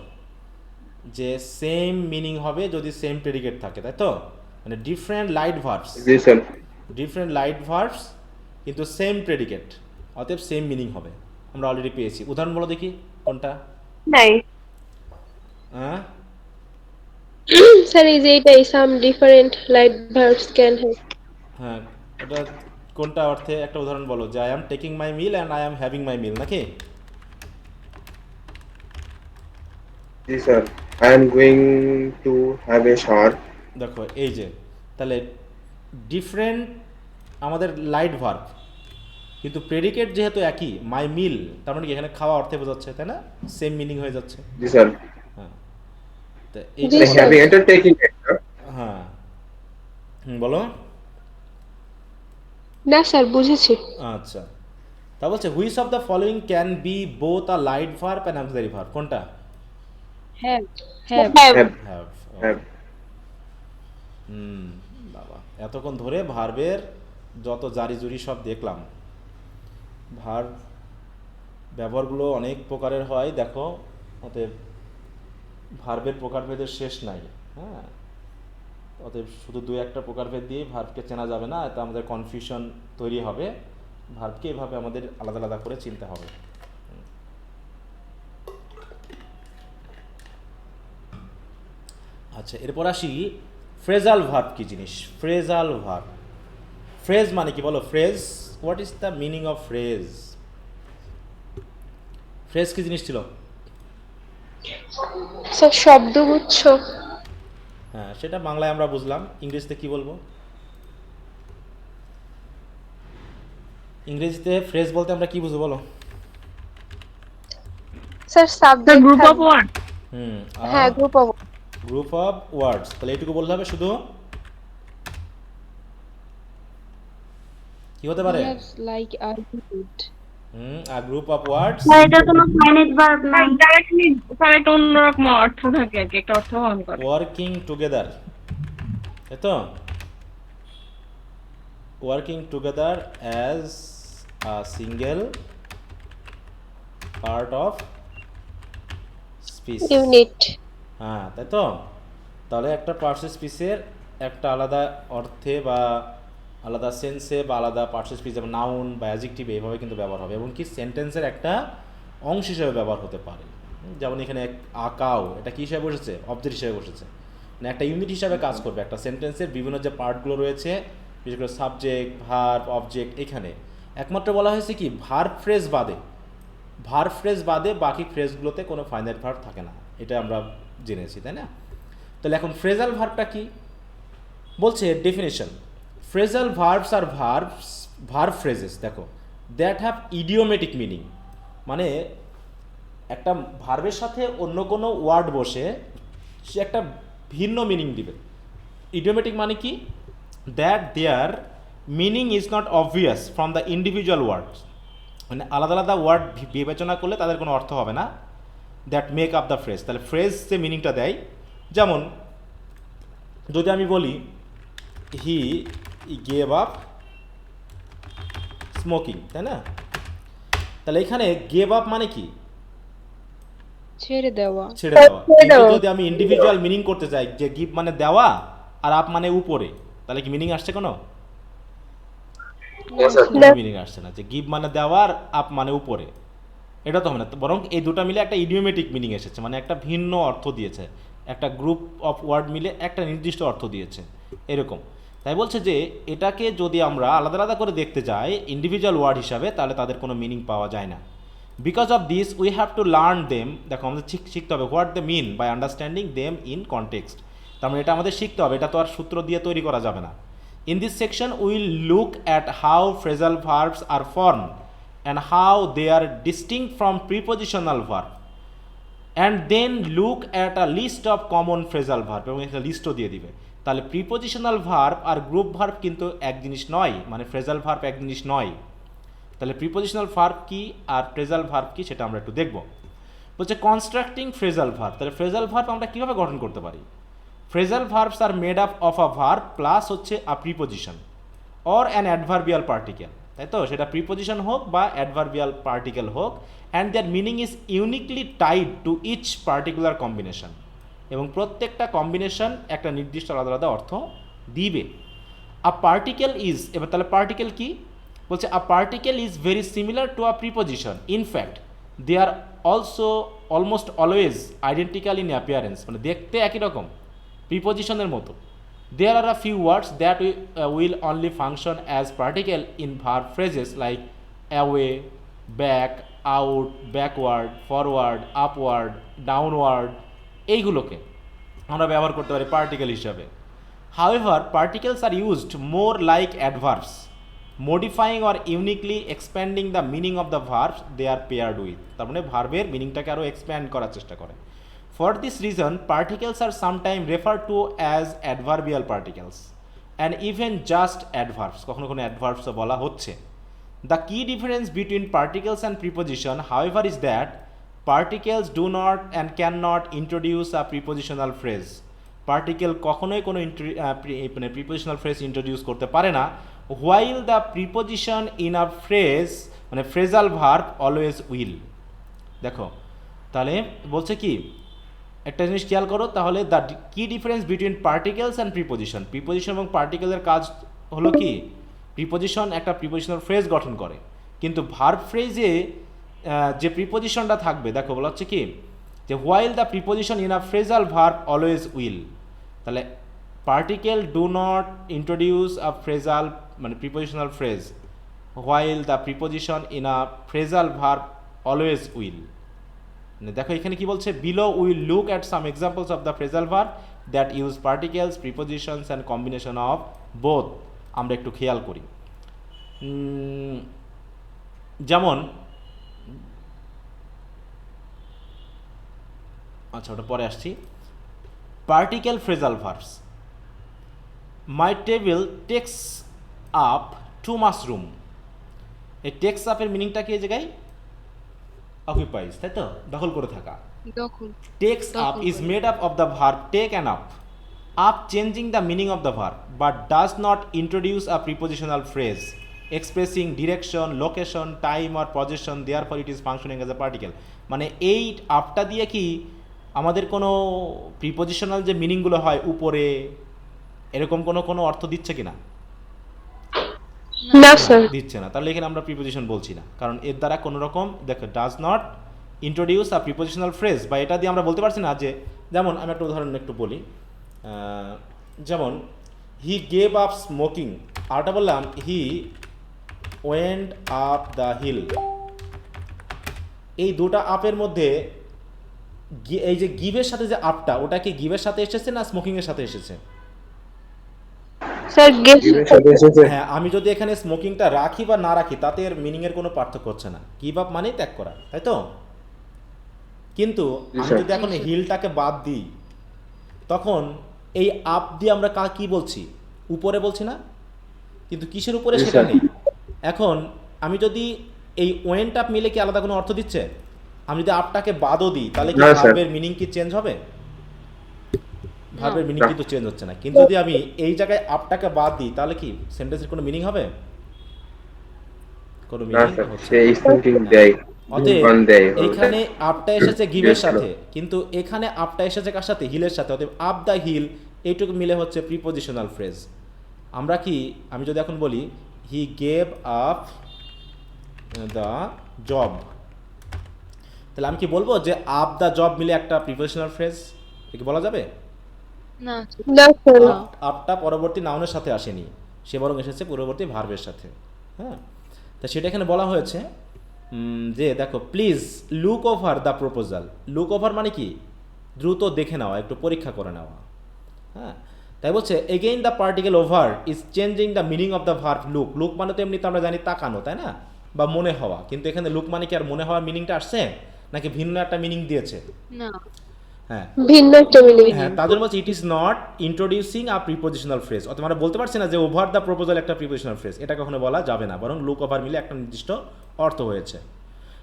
যে সেম মিনিং হবে যদি সেম প্রেডিকেট থাকে, তাই তো? মানে ডিফারেন্ট লাইট ভার্বস, জি স্যার। ডিফারেন্ট লাইট ভার্বস কিন্তু সেম প্রেডিকেট, অতএব সেম মিনিং হবে। আমরা অলরেডি পেয়েছি। উদাহরণ বলো দেখি কোনটা? নাই হ্যাঁ, স্যার, এই যে এটাই, some different light verbs can have. হ্যাঁ, এটা কোনটা অর্থে একটা উদাহরণ বলো, যে I am taking my meal and I am having my meal, নাকি? জি sir, I am going to have a shower. দেখো এই যে, তাহলে ডিফারেন্ট আমাদের লাইট ভার্ব কিন্তু প্রেডিকেট যেহেতু একই, মাই মিল, তার মানে কি এখানে খাওয়া অর্থে বোঝাচ্ছে, তাই না? সেম মিনিং হয়ে যাচ্ছে। জি স্যার। হ্যাঁ, তো জি এইটা স্যার। হ্যাভিং এটা টেকিং একটা। হ্যাঁ, বলো। না স্যার, বুঝেছি। আচ্ছা, তা বলছে which of the following can be both a light verb and auxiliary verb. কোনটা? Have have have. Have. Have. হুম, বাবা, এতক্ষণ ধরে ভার্বের যত জারি জুরি সব দেখলাম। ভার্ব ব্যবহারগুলো অনেক প্রকারের হয়, দেখো, অতএব ভার্বের প্রকারভেদের শেষ নাই। হ্যাঁ, অতএব শুধু দু একটা প্রকারভেদ দিয়ে ভার্বকে চেনা যাবে না, এতে আমাদের কনফিউশন তৈরি হবে। ভার্বকে এভাবে আমাদের আলাদা আলাদা করে চিনতে হবে। আচ্ছা, এরপর আসি ফ্রেজাল ভার্ব কি জিনিস। ফ্রেজাল ভার্ব, ফ্রেজ মানে কি বলো? Phrase, what is the meaning of phrase? Phrase কি জিনিস ছিল? স্যার শব্দগুচ্ছ। হ্যাঁ, সেটা বাংলায় আমরা বুঝলাম, ইংরেজিতে কি বলবো? ইংরেজিতে ফ্রেজ বলতে আমরা কি বুঝবো বলো? Sir subject group of word. হুম, হ্যাঁ, group of. Group of words. তাহলে এইটুকু বলতে হবে শুধু। কি হতে পারে? Yes, like argument. A group of words sir এটা কোনো ফাইনাইট ভার্ব না, ডাইরেক্টলি স্যার এটা অন্যরকম অর্থ থাকে আর কি, একটা অর্থ বহন করে। ওয়ার্কিং টুগেদার, তাই তো? Working together as a single part of speech. Unit. হ্যাঁ, তাই তো? তাহলে একটা পার্টস স্পিচের একটা আলাদা অর্থে বা আলাদা সেন্সে বা আলাদা পার্টস স্পিচ, যেমন নাউন বা অ্যাডজেক্টিভ, এইভাবে কিন্তু ব্যবহার হবে, এবং কি সেন্টেন্সের একটা অংশ হিসেবে ব্যবহার হতে পারে। যেমন এখানে আঁকাও, এটা কী হিসেবে বসেছে? অবজেক্ট হিসেবে বসেছে, মানে একটা ইউনিট হিসাবে কাজ করবে। একটা সেন্টেন্সের বিভিন্ন যে পার্টগুলো রয়েছে, বিশেষ করে সাবজেক্ট, ভার্ব, অবজেক্ট, এখানে একমাত্র বলা হয়েছে কি ভার্ব ফ্রেজ বাদে, ভার্ব ফ্রেজ বাদে বাকি ফ্রেজগুলোতে কোনো ফাইনাইট ভার্ব থাকে না, এটা আমরা জেনেছি, তাই না? তাহলে এখন ফ্রেজাল ভার্বটা কি বলছে? ডেফিনেশন, ফ্রেজাল ভার্বস আর ভার্ব ফ্রেজেস, দেখো, দ্যাট হ্যাভ ইডিওমেটিক মিনিং, মানে একটা ভার্বের সাথে অন্য কোনো ওয়ার্ড বসে সে একটা ভিন্ন মিনিং দিবে। ইডিওমেটিক মানে কি? That their meaning is not obvious from the individual words, মানে আলাদা আলাদা ওয়ার্ড বিবেচনা করলে তাদের কোনো অর্থ হবে না। That make up the phrase, তাহলে ফ্রেজ যে মিনিংটা দেয়, যেমন যদি আমি বলি হি গেভ আপ স্মোকিং, তাই না? তাহলে এখানে গেভ আপ মানে কি? ছেড়ে দেওয়া। ছেড়ে দেওয়া। কিন্তু যদি আমি ইন্ডিভিজুয়াল মিনিং করতে চাই, যে গিভ মানে দেওয়া আর আপ মানে উপরে, তাহলে কি মিনিং আসছে কোনো? মিনিং আসছে না। যে গিভ মানে দেওয়া আর আপ মানে উপরে, এটা তো হবে না, বরং এই দুটো মিলে একটা ইডিওমেটিক মিনিং এসেছে, মানে একটা ভিন্ন অর্থ দিয়েছে, একটা গ্রুপ অফ ওয়ার্ড মিলে একটা নির্দিষ্ট অর্থ দিয়েছে, এরকম। তাই বলছে যে এটাকে যদি আমরা আলাদা আলাদা করে দেখতে যাই ইন্ডিভিজুয়াল ওয়ার্ড হিসাবে, তাহলে তাদের কোনো মিনিং পাওয়া যায় না। Because of this we have to learn them, দেখো আমাদের শিখতে হবে what they mean by understanding them in context. তার মানে এটা আমাদের শিখতে হবে, এটা তো আর সূত্র দিয়ে তৈরি করা যাবে না। In this section will look at how phrasal verbs are form and how they are distinct from prepositional verb, and then look at a list of common phrasal verb, এবং একটা লিস্টও দিয়ে দিবে। তাহলে প্রিপোজিশনাল ভার্ব আর group verb কিন্তু এক জিনিস নয়, মানে ফ্রেজাল ভার্ব এক জিনিস নয়। তাহলে প্রিপোজিশনাল ভার্ব কি আর ফ্রেজাল ভার্ব কি সেটা আমরা একটু দেখব। বলছে কনস্ট্রাক্টিং ফ্রেজাল ভার্ব। তাহলে ফ্রেজাল ভার্ব আমরা কীভাবে গঠন করতে পারি? Phrasal verbs are made up of a verb plus হচ্ছে a preposition or an adverbial particle, তাই তো? সেটা প্রিপোজিশন হোক বা অ্যাডভার্বিয়াল পার্টিকেল হোক, and their meaning is uniquely tied to each particular combination, এবং প্রত্যেকটা কম্বিনেশন একটা নির্দিষ্ট আলাদা আলাদা অর্থ দিবে। আ পার্টিকেল ইজ, এবার তাহলে পার্টিকেল কি বলছে? A particle is very similar to a preposition, in fact they are also almost always identical in appearance, মানে দেখতে একই রকম প্রিপোজিশনের মতো। There are a few words that will only function as particle in verb phrases like away, back, out, backward, forward, upward, downward, এইগুলোকে আমরা ব্যবহার করতে পারি পার্টিকেল হিসাবে। However, particles are used more like adverbs, modifying or uniquely expanding the meaning of the verbs they are paired with, তার মানে ভার্বের মিনিংটাকে আরও এক্সপ্যান্ড করার চেষ্টা করে। For this reason, particles are sometimes referred to as adverbial particles and even just adverbs, কখনো কোনো adverbs বলা হচ্ছে। The key difference between particles and preposition, however, is that particles do not and cannot introduce a prepositional phrase. Particle কখনোই কোনো মানে prepositional phrase introduce করতে পারে না, while the preposition in a phrase মানে phrasal verb always will। দেখো তাহলে বলছে কি, একটা জিনিস খেয়াল করো তাহলে, দ্য কি difference between particles and preposition. Preposition এবং পার্টিকেলের কাজ হলো কি, প্রিপোজিশন একটা প্রিপোজিশনাল ফ্রেজ গঠন করে, কিন্তু ভার্ব ফ্রেজে যে প্রিপোজিশনটা থাকবে, দেখো বলা হচ্ছে কি যে while the preposition in a phrasal verb always will. তাহলে particle do not introduce a phrasal মানে prepositional phrase, while the preposition in a phrasal verb always will. দেখো এখানে কি বলছে, below will look at some examples of the phrasal verb that use particles, prepositions and combination of both. আমরা একটু খেয়াল করি, যেমন আচ্ছা ওটা পরে আসছি। Particle phrasal verbs, my table takes up too much room. এই টেক্স আপের মিনিংটা কি এই জায়গায়? অকুপাইজ, তাই তো, দখল করে থাকা। Takes up is made up of the verb take and up, up changing the meaning of the verb but does not introduce a prepositional phrase expressing direction, location, time or position, therefore it is functioning as a particle. মানে এই আপটা দিয়ে কি আমাদের কোনো prepositional যে মিনিংগুলো হয় উপরে, এরকম কোনো অর্থ দিচ্ছে কিনা? না স্যার, দিচ্ছে না। তাহলে এখানে আমরা প্রিপোজিশন বলছি না, কারণ এর দ্বারা কোনো রকম দেখো does not introduce a prepositional phrase, বা এটা দিয়ে আমরা বলতে পারছি না যে, যেমন আমি একটা উদাহরণ একটু বলি, যেমন হি গেভ আপ স্মোকিং, আরটা বললাম he went up the hill. এই দুটা আপের মধ্যে এই যে গিভের সাথে যে আপটা, ওটা কি গিভের সাথে এসেছে না স্মোকিংয়ের সাথে এসেছে? স্যার হ্যাঁ, আমি যদি এখানে স্মোকিংটা রাখি বা না রাখি তাতে এর মিনিংয়ের কোনো পার্থক্য হচ্ছে না, গিভ আপ মানে ত্যাগ করা, তাই তো? কিন্তু আমি যদি এখন হিলটাকে বাদ দিই, তখন এই আপ দিয়ে আমরা কি বলছি? উপরে বলছি না, কিন্তু কিসের উপরে সেটা নেই। এখন আমি যদি এই ওয়েন্ট আপ মিলে কি আলাদা কোনো অর্থ দিচ্ছে? আমি যদি আপটাকে বাদও দিই তাহলে কি ভার্বের মিনিং কি চেঞ্জ হবে? ভার্বের মিনিং কিন্তু চেঞ্জ হচ্ছে না। কিন্তু যদি আমি এই জায়গায় আপটাকে বাদ দিই তাহলে কি সেন্টেন্সের কোনো মিনিং হবে? কোনো মিনিং হচ্ছে না। অতএব এখানে আপটা এসেছে গিভের সাথে, কিন্তু এখানে আপটা এসেছে কার সাথে? হিলের সাথে। অতএব আপ দ্য হিল এইটুকু মিলে হচ্ছে প্রিপোজিশনাল ফ্রেজ। আমরা কি, আমি যদি এখন বলি হি গেভ আপ দ্য জব, তাহলে আমি কি বলবো যে আপ দ্য জব মিলে একটা প্রিপোজিশনাল ফ্রেজ? কি বলা যাবে? না স্যার, আপটা পরবর্তী নাউনের সাথে আসেনি, সে বরং এসেছে পরবর্তী ভার্বের সাথে। হ্যাঁ, তা সেটা এখানে বলা হয়েছে যে দেখো please look over the proposal. Look over মানে কি? দ্রুত দেখে নেওয়া, একটু পরীক্ষা করে নেওয়া। হ্যাঁ, তাই বলছে again the particle over is changing the meaning of the verb look. Look মানে তো এমনি তো আমরা জানি তাকানো, তাই না, বা মনে হওয়া, কিন্তু এখানে লুক মানে কি আর মনে হওয়ার মিনিংটা আসছে নাকি ভিন্ন একটা মিনিং দিয়েছে? না, হ্যাঁ ভিন্ন একটা মিনিং। হ্যাঁ, তার জন্য বলছে ইট is not introducing a prepositional phrase. অর্থাৎ আমরা বলতে পারছি না যে ওভার দ্য প্রপোজাল একটা প্রিপোজিশনাল ফ্রেজ, এটা কখনো বলা যাবে না, বরং লুক ওভার মিলে একটা নির্দিষ্ট অর্থ হয়েছে।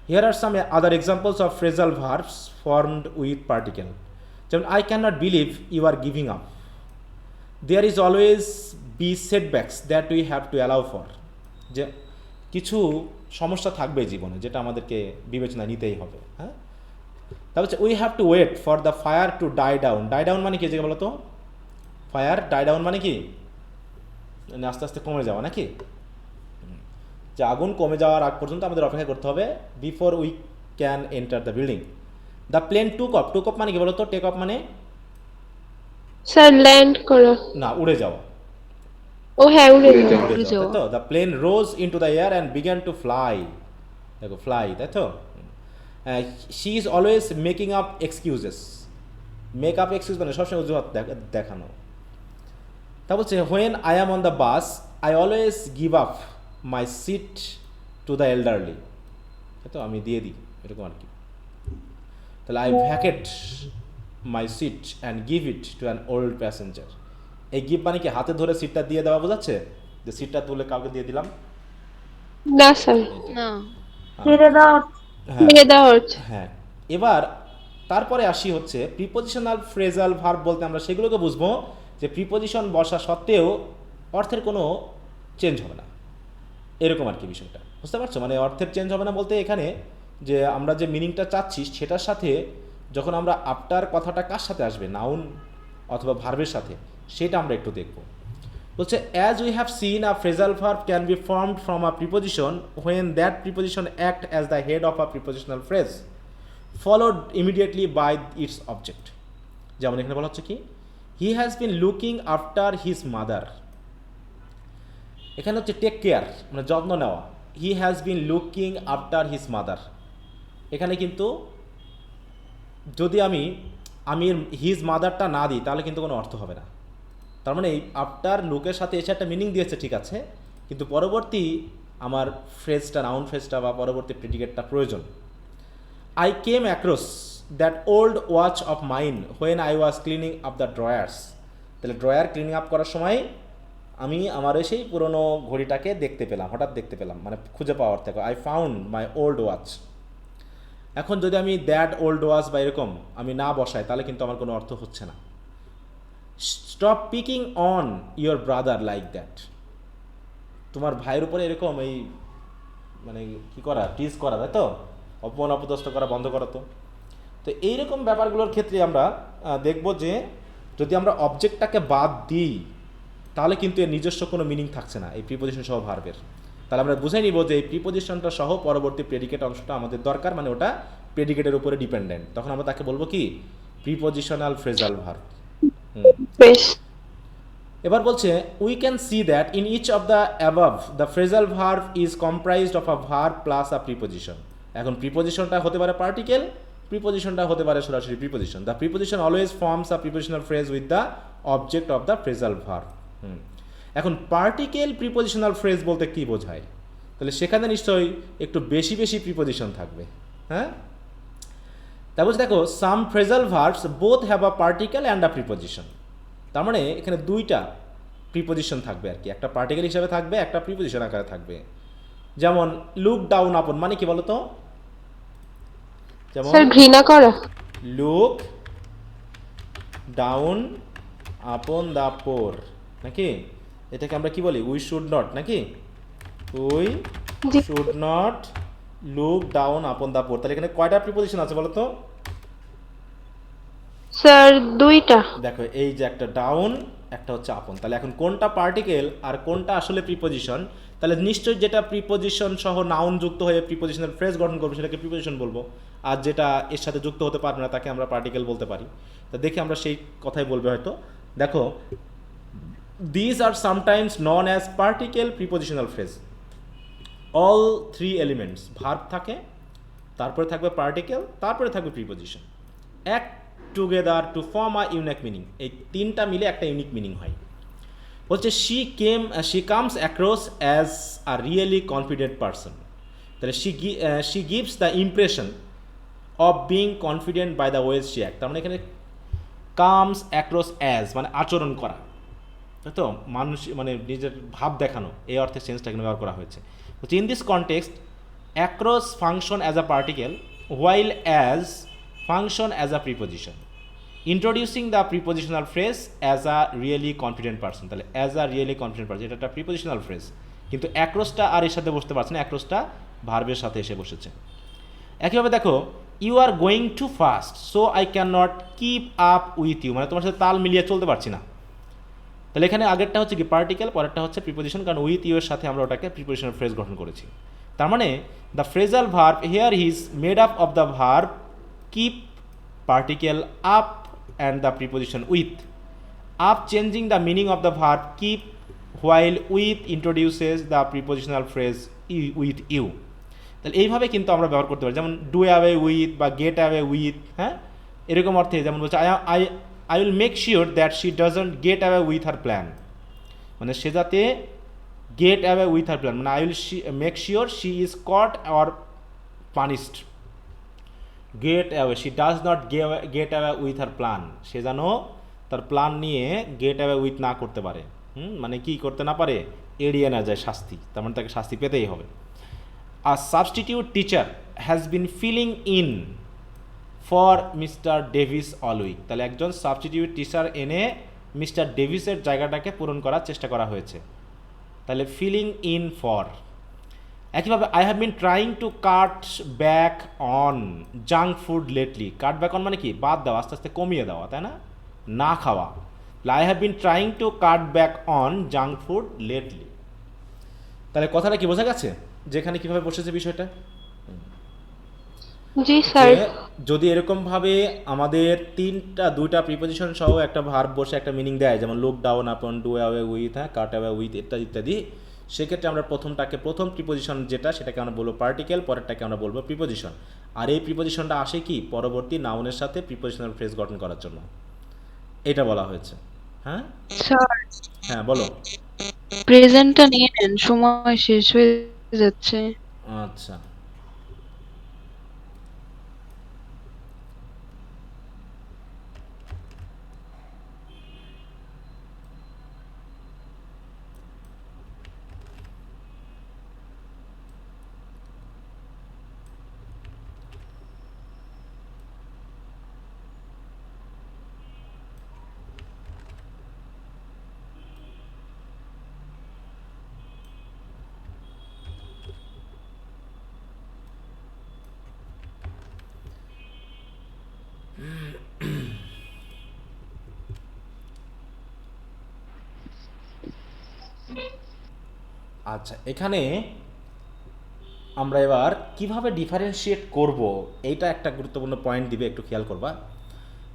Here are some other examples of phrasal verbs formed with particle. যেমন I can not believe you are giving up, there is always be setbacks that we have to allow for. যে কিছু সমস্যা থাকবে জীবনে যেটা আমাদেরকে বিবেচনা নিতেই হবে। হ্যাঁ, তারপর হচ্ছে we have to wait for the fire to die down. Die down মানে কি, যে বলো তো ফায়ার ডাই ডাউন মানে কি, মানে আস্তে আস্তে কমে যাওয়া নাকি, যে আগুন কমে যাওয়ার আগ পর্যন্ত আমাদের অপেক্ষা করতে হবে before we can enter the building. The plane took off, took off মানে কি বলো তো, টেক অফ মানে স্যার ল্যান্ড করা। না, উড়ে যাওয়া, ও হ্যাঁ, উড়ে উড়ে যাওয়া। যাওয়া। উড়ে উড়ে যাওয়া, যাওয়া। তাই তো। The plane rose into the air and began to fly, দেখো ফ্লাই, তাই তো। She is always making up excuses, make up excuse মানে সবসময় অজুহাত দেখানো। তা বলছে when I am on the bus I always give up my seat to the elderly, তাই তো, আমি দিয়ে দিই এরকম আর কি। তাহলে I vacate my seat and give it to an old passenger. এই গিভ মানে কি হাতে ধরে সিটটা দিয়ে দেওয়া বোঝাচ্ছে, যে সিটটা তুলে কাউকে দিয়ে দিলাম? না স্যার, না, ছেড়ে দাও। হ্যাঁ ছেড়ে দেওয়া হচ্ছে। হ্যাঁ। এবার তারপরে আসি হচ্ছে প্রিপোজিশনাল ফ্রেজাল ভার্ব বলতে আমরা সেগুলোকে বুঝবো যে প্রিপোজিশন বসা সত্ত্বেও অর্থের কোনো চেঞ্জ হবে না, এরকম আর কি বিষয়টা, বুঝতে পারছো? মানে অর্থের চেঞ্জ হবে না বলতে এখানে যে আমরা যে মিনিংটা চাচ্ছি সেটার সাথে যখন আমরা আফটার কথাটা কার সাথে আসবে, নাউন অথবা ভার্বের সাথে, সেটা আমরা একটু দেখব। বলছে as we have seen a phrasal verb can be formed from a preposition when that preposition act as the head of a prepositional phrase followed immediately by its object. যেমন এখানে বলা হচ্ছে কি, he has been looking after his mother. এখানে হচ্ছে take care মানে যত্ন নেওয়া, he has been looking after his mother. এখানে কিন্তু যদি আমি হিজ মাদারটা না দিই তাহলে কিন্তু কোনো অর্থ হবে না। তার মানে এই আফটার লুকের সাথে এসে একটা মিনিং দিয়েছে ঠিক আছে, কিন্তু পরবর্তী আমার ফ্রেজটা, নাউন ফ্রেজটা বা পরবর্তী প্রেডিকেটটা প্রয়োজন। I came across that old watch of mine when I was cleaning up the drawers. তাহলে ড্রয়ার ক্লিনিং আপ করার সময় আমি আমার সেই পুরনো ঘড়িটাকে দেখতে পেলাম, হঠাৎ দেখতে পেলাম, মানে খুঁজে পাওয়ার থেকে I found my old watch. এখন যদি আমি দ্যাট ওল্ড ওয়াচ বা এরকম আমি না বসাই তাহলে কিন্তু আমার কোনো অর্থ হচ্ছে না। Stop picking on your brother like that. তোমার ভাইয়ের উপরে এরকম এই মানে কী করা, টিজ করা, তাই তো, অপমান অপদস্থ করা বন্ধ করো তো। তো এইরকম ব্যাপারগুলোর ক্ষেত্রে আমরা দেখব যে যদি আমরা অবজেক্টটাকে বাদ দিই তাহলে কিন্তু এর নিজস্ব কোনো মিনিং থাকছে না এই প্রিপোজিশন সহ ভার্বের। তাহলে আমরা বুঝে নিব যে এই প্রিপোজিশনটা সহ পরবর্তী প্রেডিকেট অংশটা আমাদের দরকার, মানে ওটা প্রেডিকেটের উপরে ডিপেন্ডেন্ট। তখন আমরা তাকে বলবো কি, প্রিপোজিশনাল ফ্রেজাল ভার্ব। বেশ। এবার বলছে we can see that in each of the above the phrasal verb is comprised of a verb plus a preposition. এখন প্রিপোজিশনটা হতে পারে পার্টিকেল, প্রিপোজিশনটা হতে পারে সরাসরি প্রিপোজিশন। The preposition always forms a prepositional phrase with the object of the phrasal verb. এখন পার্টিকেল প্রিপোজিশনাল ফ্রেজ বলতে কি বোঝায়? তাহলে সেখানে নিশ্চয়ই একটু বেশি বেশি প্রিপোজিশন থাকবে। হ্যাঁ, তারপর দেখো some phrasal verbs both have a particle and a preposition. তার মানে এখানে দুইটা প্রিপোজিশন থাকবে আর কি, একটা পার্টিকেল হিসাবে থাকবে, একটা প্রিপোজিশন আকারে থাকবে। যেমন লুক ডাউন আপন মানে কি বলতো, যেমন স্যার ঘৃণা করা। Look down upon the poor নাকি, এটাকে আমরা কি বলি, উই শুড নট নাকি, we G. Should not look down upon the poor. তাহলে এখানে কয়টা প্রিপোজিশন আছে বলতো? স্যার দুইটা। দেখো এই যে একটা ডাউন, একটা হচ্ছে আপন। তাহলে এখন কোনটা পার্টিকেল আর কোনটা আসলে প্রিপোজিশন? তাহলে নিশ্চয়ই যেটা প্রিপোজিশন সহ নাউন যুক্ত হয়ে প্রিপোজিশনাল ফ্রেজ গঠন করবে সেটাকে প্রিপোজিশন বলবো, আর যেটা এর সাথে যুক্ত হতে পারবে না তাকে আমরা পার্টিকেল বলতে পারি। তা দেখে আমরা সেই কথাই বলবে হয়তো। দেখো these are sometimes known as particle prepositional phrase. All three elements, verb থাকে, তারপরে থাকবে পার্টিকেল, তারপরে থাকবে preposition, act together to form a unique meaning. এই তিনটা মিলে একটা ইউনিক মিনিং হয়। বলছে she comes across as a really confident person. তাহলে she gives the impression of being confident by the ways she acts। তার মানে এখানে comes across as মানে আচরণ করা, তাই তো, মানুষ মানে নিজের ভাব দেখানো, এই অর্থে সেন্সটা এখানে ব্যবহার করা হয়েছে। In this context across function as a particle while as function as a preposition, introducing the prepositional phrase as a really confident person। তাহলে as a really confident person এটা একটা prepositional phrase, কিন্তু অ্যাক্রসটা আর এর সাথে বসতে পারছে না, অ্যাক্রসটা ভার্বের সাথে এসে বসেছে। একইভাবে দেখো you are going too fast so I can not keep up with you, মানে তোমার সাথে তাল মিলিয়ে চলতে পারছি না। তাহলে এখানে আগেরটা হচ্ছে কি পার্টিকেল, পরেরটা হচ্ছে প্রিপোজিশন, কারণ উইথ ইউ এর সাথে আমরা ওটাকে প্রিপোজিশনাল ফ্রেজ গঠন করেছি। তার মানে the phrasal verb here is made up of the verb keep, particle up and the preposition with. Up changing the meaning of the verb keep, while with introduces the prepositional phrase with you. তাহলে এইভাবে কিন্তু আমরা ব্যবহার করতে পারি, যেমন do away with বা get away with, হ্যাঁ এরকম অর্থে, যেমন বলছে I will make sure that she doesn't get away with her plan, মানে সে যাতে get away with her plan, মানে I will make sure she is caught or punished. Get away, she does not get away with her plan, সে যেন তার plan নিয়ে gate away with না করতে পারে, মানে কি করতে না পারে, এড়িয়ে না যায় শাস্তি, তার মানে তাকে শাস্তি পেতেই হবে। A substitute teacher has been filling in for Mr. Davis all week। তাহলে একজন সাবস্টিটিউট টিচার এনে মিস্টার ডেভিসের জায়গাটাকে পূরণ করার চেষ্টা করা হয়েছে, তাহলে ফিলিং ইন ফর। একইভাবে I have been trying to cut back on junk food lately. Cut back on মানে কি, বাদ দেওয়া, আস্তে আস্তে কমিয়ে দেওয়া, তাই না, না খাওয়া। I have been trying to cut back on junk food lately. তাহলে কথাটা কি বোঝা গেছে যেখানে কিভাবে বসেছে বিষয়টা? জি স্যার। যদি এরকমভাবে আমাদের দুইটা প্রিপোজিশন সহ একটা ভার্ব বসে একটা মিনিং দেয়, যেমন look down upon, do away with, হ্যাঁ কাট অ্যাওয়ে উইথ ইত্যাদি ইত্যাদি, সেক্ষেত্রে আমরা প্রথম প্রিপোজিশন যেটা সেটাকে আমরা বলবো পার্টিকেল, পরেরটাকে আমরা বলবো প্রিপোজিশন। আর এই প্রিপোজিশনটা আসে কি পরবর্তী নাউনের সাথে প্রিপোজিশনাল ফ্রেজ গঠন করার জন্য, এটা বলা হয়েছে। হ্যাঁ স্যার, হ্যাঁ বলো। প্রেজেন্টটা নিয়ে নেন, সময় শেষ হয়ে যাচ্ছে। আচ্ছা, আচ্ছা এখানে আমরা এবার কিভাবে ডিফারেন্সিয়েট করব, এইটা একটা গুরুত্বপূর্ণ পয়েন্ট দিবে, একটু খেয়াল করবা।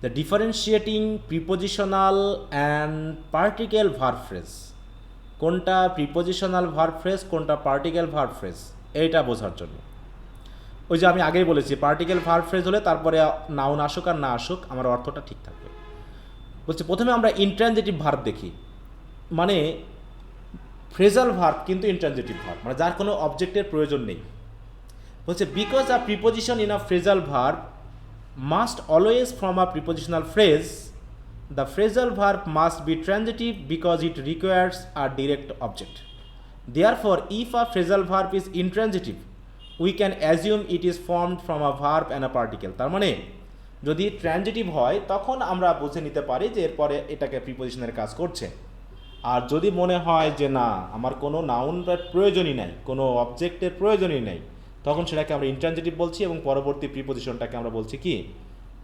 The differentiating prepositional and particle verb phrase, কোনটা প্রিপোজিশনাল ভার্ব ফ্রেজ কোনটা পার্টিকেল ভার্ব ফ্রেজ, এইটা বোঝার জন্য। ওই যে আমি আগেই বলেছি পার্টিকেল ভার্ব ফ্রেজ হলে তারপরে নাউন আসুক আর না আসুক আমার অর্থটা ঠিক থাকবে। বলছে প্রথমে আমরা ইন্ট্রানজিটিভ ভার্ব দেখি, মানে ফ্রেজাল ভার্ব কিন্তু ইন্ট্রানজিটিভ ভার্ব, মানে যার কোনো অবজেক্টের প্রয়োজন নেই। বলছে because a preposition in a phrasal verb must always from a prepositional phrase, the phrasal verb must be transitive because it requires a direct object. Therefore if a phrasal verb is intransitive we can assume it is formed from a verb and a particle. তার মানে যদি transitive হয় তখন আমরা বুঝে নিতে পারি যে এরপরে এটাকে প্রিপোজিশনের কাজ করছে। আর যদি মনে হয় যে না আমার কোনো নাউনের প্রয়োজনই নাই, কোনো অবজেক্টের প্রয়োজনই নেই, তখন সেটাকে আমরা ইন্ট্রানজিটিভ বলছি এবং পরবর্তী প্রিপোজিশনটাকে আমরা বলছি কি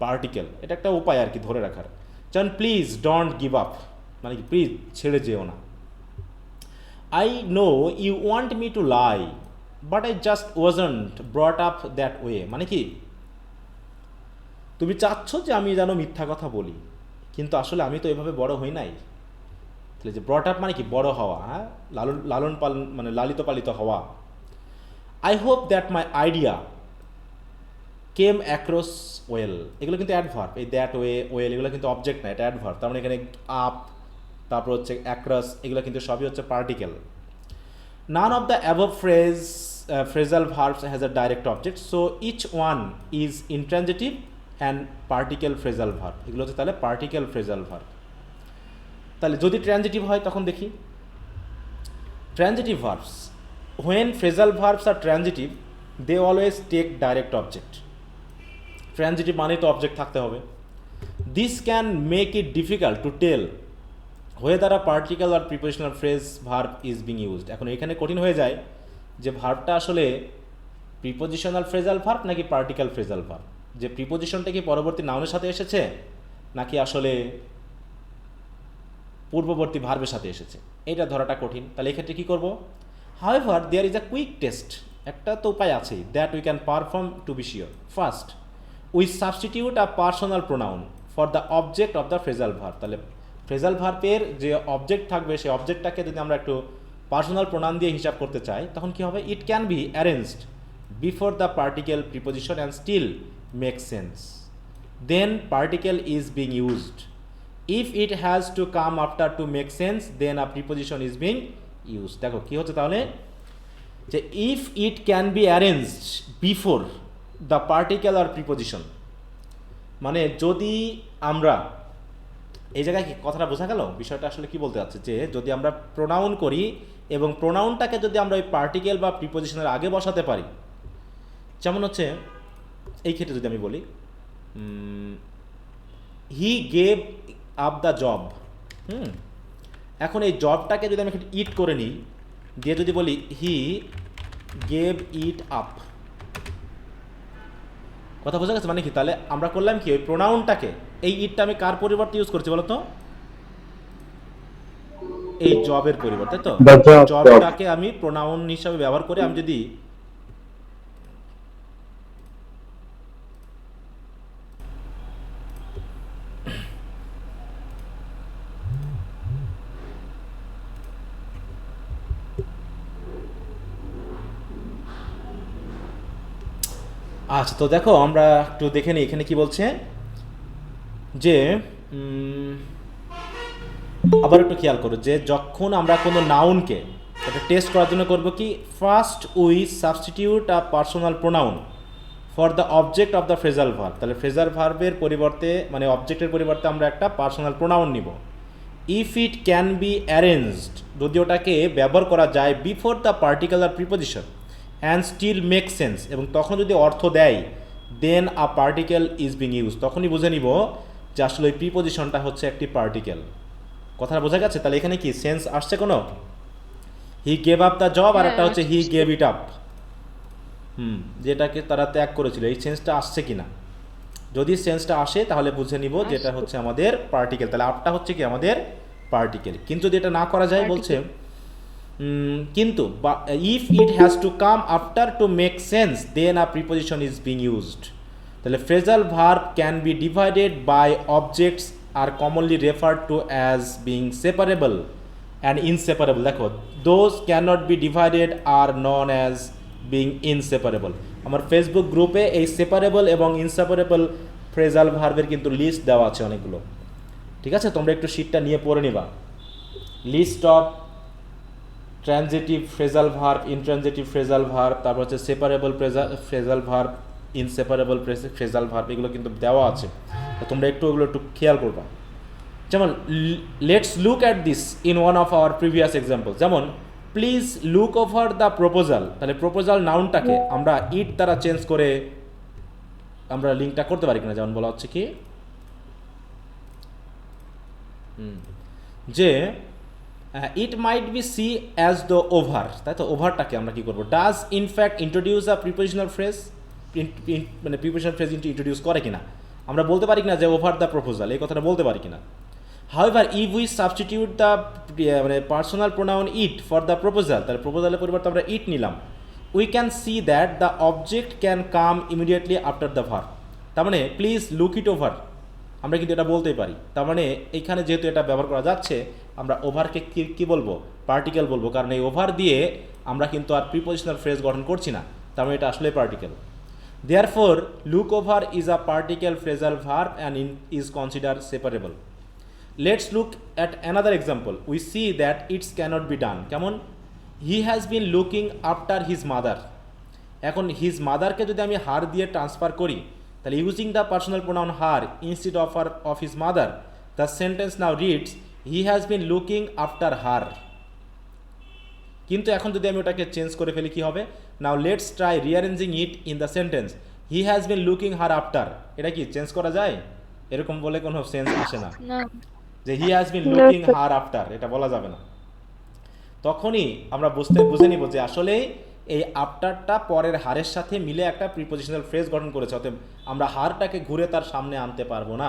পার্টিকেল। এটা একটা উপায় আর কি ধরে রাখার। যেমন প্লিজ ডোন্ট গিভ আপ, মানে কি প্লিজ ছেড়ে যেও না। I know you want me to lie but I just wasn't brought up that way, মানে কি তুমি চাচ্ছ যে আমি যেন মিথ্যা কথা বলি, কিন্তু আসলে আমি তো এভাবে বড় হই নাই। তাহলে যে ব্রট আপ মানে কি বড় হওয়া, হ্যাঁ লালন পালন মানে লালিত পালিত হওয়া। I hope that my idea came across well, এগুলো কিন্তু অ্যাডভার্ব। এই দ্যাট ওয়ে ওয়েল এগুলো কিন্তু অবজেক্ট না, এটা অ্যাডভার্ব। তার মানে এখানে আপ তারপর হচ্ছে অ্যাক্রস, এগুলো কিন্তু সবই হচ্ছে particle. None of the above phrase phrasal verbs has a direct object, so each one is intransitive and particle phrasal verb. এগুলো হচ্ছে তাহলে particle phrasal verb. তাহলে যদি ট্রানজিটিভ হয় তখন দেখি transitive verbs, when phrasal verbs are transitive they always take direct object. Transitive মানে তো অবজেক্ট থাকতে হবে. This can make it difficult to tell whether a particle or prepositional phrase verb is being used. এখন এখানে কঠিন হয়ে যায় যে ভার্বটা আসলে প্রিপোজিশনাল ফ্রেজাল ভার্ব নাকি পার্টিকেল ফ্রেজাল ভার্ব, যে প্রিপোজিশনটা কি পরবর্তী নাউনের সাথে এসেছে নাকি আসলে পূর্ববর্তী ভার্বের সাথে এসেছে, এটা ধরাটা কঠিন. তাহলে এক্ষেত্রে কী করবো? However there is a quick test, একটা তো উপায় আছেই, that we can perform to be sure. First, we substitute a personal pronoun for the object of the phrasal verb. তাহলে ফ্রেজাল ভার্বের যে অবজেক্ট থাকবে সেই অবজেক্টটাকে যদি আমরা একটু পার্সোনাল প্রোনাউন দিয়ে হিসাব করতে চাই তখন কী হবে? It can be arranged before the particle preposition and still make sense. Then particle is being used. If it has to come after to make sense, then a preposition is being used. দেখো কি হচ্ছে তাহলে, যে if it can be arranged before the particle or preposition, মানে যদি আমরা এই জায়গায় কি কথাটা বোঝা গেল? বিষয়টা আসলে কি বলতে যাচ্ছে, যে যদি আমরা প্রোনাউন করি এবং প্রোনাউনটাকে যদি আমরা ওই পার্টিকেল বা প্রিপোজিশনের আগে বসাতে পারি, যেমন হচ্ছে এই ক্ষেত্রে যদি আমি বলি হি গেভ আপ দ্য জব, এখন এই জবটাকে যদি আমি একটু ইট করে নিই, দিয়ে যদি বলি হি গেভ ইট আপ, কথা বোঝা গেছে? মানে কি, তাহলে আমরা করলাম কি, ওই প্রোনাউনটাকে, এই ইটটা আমি কার পরিবর্তে ইউজ করছি বলো তো? এই জবের পরিবর্তে. তো জবটাকে আমি প্রোনাউন হিসাবে ব্যবহার করে আমি যদি আচ্ছা, তো দেখো আমরা একটু দেখে নিই এখানে কি বলছে, যে আবার একটু খেয়াল করো, যে যখন আমরা কোনো নাউনকে এটা টেস্ট করার জন্য করবো কি, first we substitute a personal pronoun for the object of the phrasal verb. তাহলে ফ্রেজাল ভার্বের পরিবর্তে, মানে অবজেক্টের পরিবর্তে আমরা একটা পার্সোনাল প্রোনাউন নিব. If it can be arranged, যদি ওটাকে ব্যবহার করা যায় before the particular preposition and still make sense, এবং তখন যদি অর্থ দেয়, then a particle is being use, তখনই বুঝে নিব যে আসলে ওই প্রিপোজিশনটা হচ্ছে একটি পার্টিকেল. কথাটা বোঝা গেছে? তাহলে এখানে কি সেন্স আসছে কোনো? He gave up the job, আর একটা হচ্ছে হি গেভ ইট আপ, যেটাকে তারা ত্যাগ করেছিল, এই সেন্সটা আসছে কিনা? যদি সেন্সটা আসে তাহলে বুঝে নিব যেটা হচ্ছে আমাদের পার্টিকেল, তাহলে আপটা হচ্ছে কি আমাদের পার্টিকেল. কিন্তু যদি এটা না করা যায়, বলছে কিন্তু if it has to come after to make sense, then a preposition is being used. তাহলে phrasal verb can be divided by objects are commonly referred to as being separable and inseparable. দেখো, those can not be divided are known as being inseparable. আমার Facebook গ্রুপে এই separable এবং inseparable phrasal ভার্বের কিন্তু list দেওয়া আছে অনেকগুলো, ঠিক আছে? তোমরা একটু শিটটা নিয়ে পড়ে নিবা, list of transitive phrasal verb, intransitive phrasal verb, তারপর হচ্ছে separable phrasal verb, inseparable phrasal verb, এগুলো কিন্তু দেওয়া আছে, তো তোমরা একটু ওগুলো একটু খেয়াল করবা. যেমন let's look at this in one of our previous example. যেমন please look over the proposal, তাহলে প্রপোজাল নাউনটাকে আমরা ইট দ্বারা চেঞ্জ করে আমরা লিঙ্কটা করতে পারি কিনা? যেমন বলা হচ্ছে কি, যে it might be see as the over, তাই তো? ওভারটাকে আমরা কি করবো? Does in fact introduce a prepositional phrase, মানে প্রিপোজিশনাল ফ্রেজ ইন্ট্রোডিউস করে কিনা আমরা বলতে পারি কিনা যে ওভার দ্য প্রপোজাল, এই কথাটা বলতে পারি কিনা? However, if we substitute the মানে personal pronoun it for the proposal, তাহলে প্রপোজালের পরিবর্তে আমরা ইট নিলাম, we can see that the object can come immediately after the verb. তার মানে প্লিজ লুক ইট ওভার, আমরা কিন্তু এটা বলতেই পারি. তার মানে এইখানে যেহেতু এটা ব্যবহার করা যাচ্ছে, আমরা ওভারকে কী বলবো? পার্টিকেল বলবো, কারণ এই ওভার দিয়ে আমরা কিন্তু আর প্রিপোজিশনাল ফ্রেজ গঠন করছি না, তার মানে এটা আসলে particle. Therefore, look over is a particle phrasal verb and is considered separable. Let's look at another example. We see that it cannot be done. কেমন? He has been looking after his mother. এখন his মাদারকে যদি আমি হার দিয়ে transfer করি, তাহলে using the personal pronoun her instead of his mother, the sentence now reads he has been looking after her. কিন্তু এখন যদি আমি ওটাকে চেঞ্জ করে ফেলি কি হবে? Now let's try rearranging it in the sentence he has been looking her after. এটা কি চেঞ্জ করা যায়? এরকম বলে কোনো সেন্স আসে না না যে হি has been looking her after, এটা বলা যাবে না। তখনই আমরা বুঝে নিব যে আসলে এই আফটারটা পরের হারের সাথে মিলে একটা প্রিপোজিশনাল ফ্রেজ গঠন করেছে, অতএব আমরা হারটাকে ঘুরে তার সামনে আনতে পারবো না,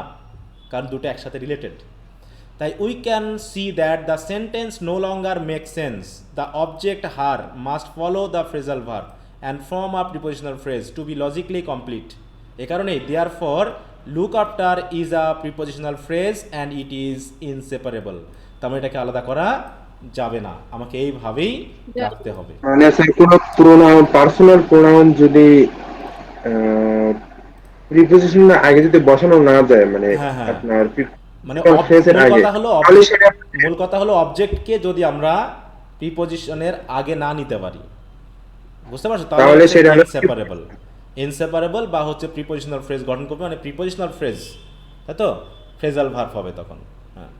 কারণ দুটো একসাথে রিলেটেড। তাই we can see that the sentence no longer make sense, the object her must follow the phrasal verb and form a prepositional phrase to be logically complete. এ কারণেই therefore look after is a prepositional phrase and it is inseparable. তার এটাকে আলাদা করা যাবে না, আমাকে এইভাবেই রাখতে হবে। মানে স্যার কোন প্রোনাউন, পার্সোনাল প্রোনাউন যদি প্রিপোজিশন আগে যদি বসানো না যায়, মানে হ্যাঁ, হ্যাঁ। আপনার মানে ফ্রেজের আগে, তাহলে সেটা মূল কথা হলো অবজেক্টকে যদি আমরা প্রিপোজিশনের আগে না নিতে পারি, বুঝতে পারছো, তাহলে সেটা ইনসেপারেবল বা হচ্ছে প্রিপোজিশনাল ফ্রেজ গঠন করবে, মানে প্রিপোজিশনাল ফ্রেজ, তাই তো ফ্রেজাল ভার্ব হবে তখন। হ্যাঁ,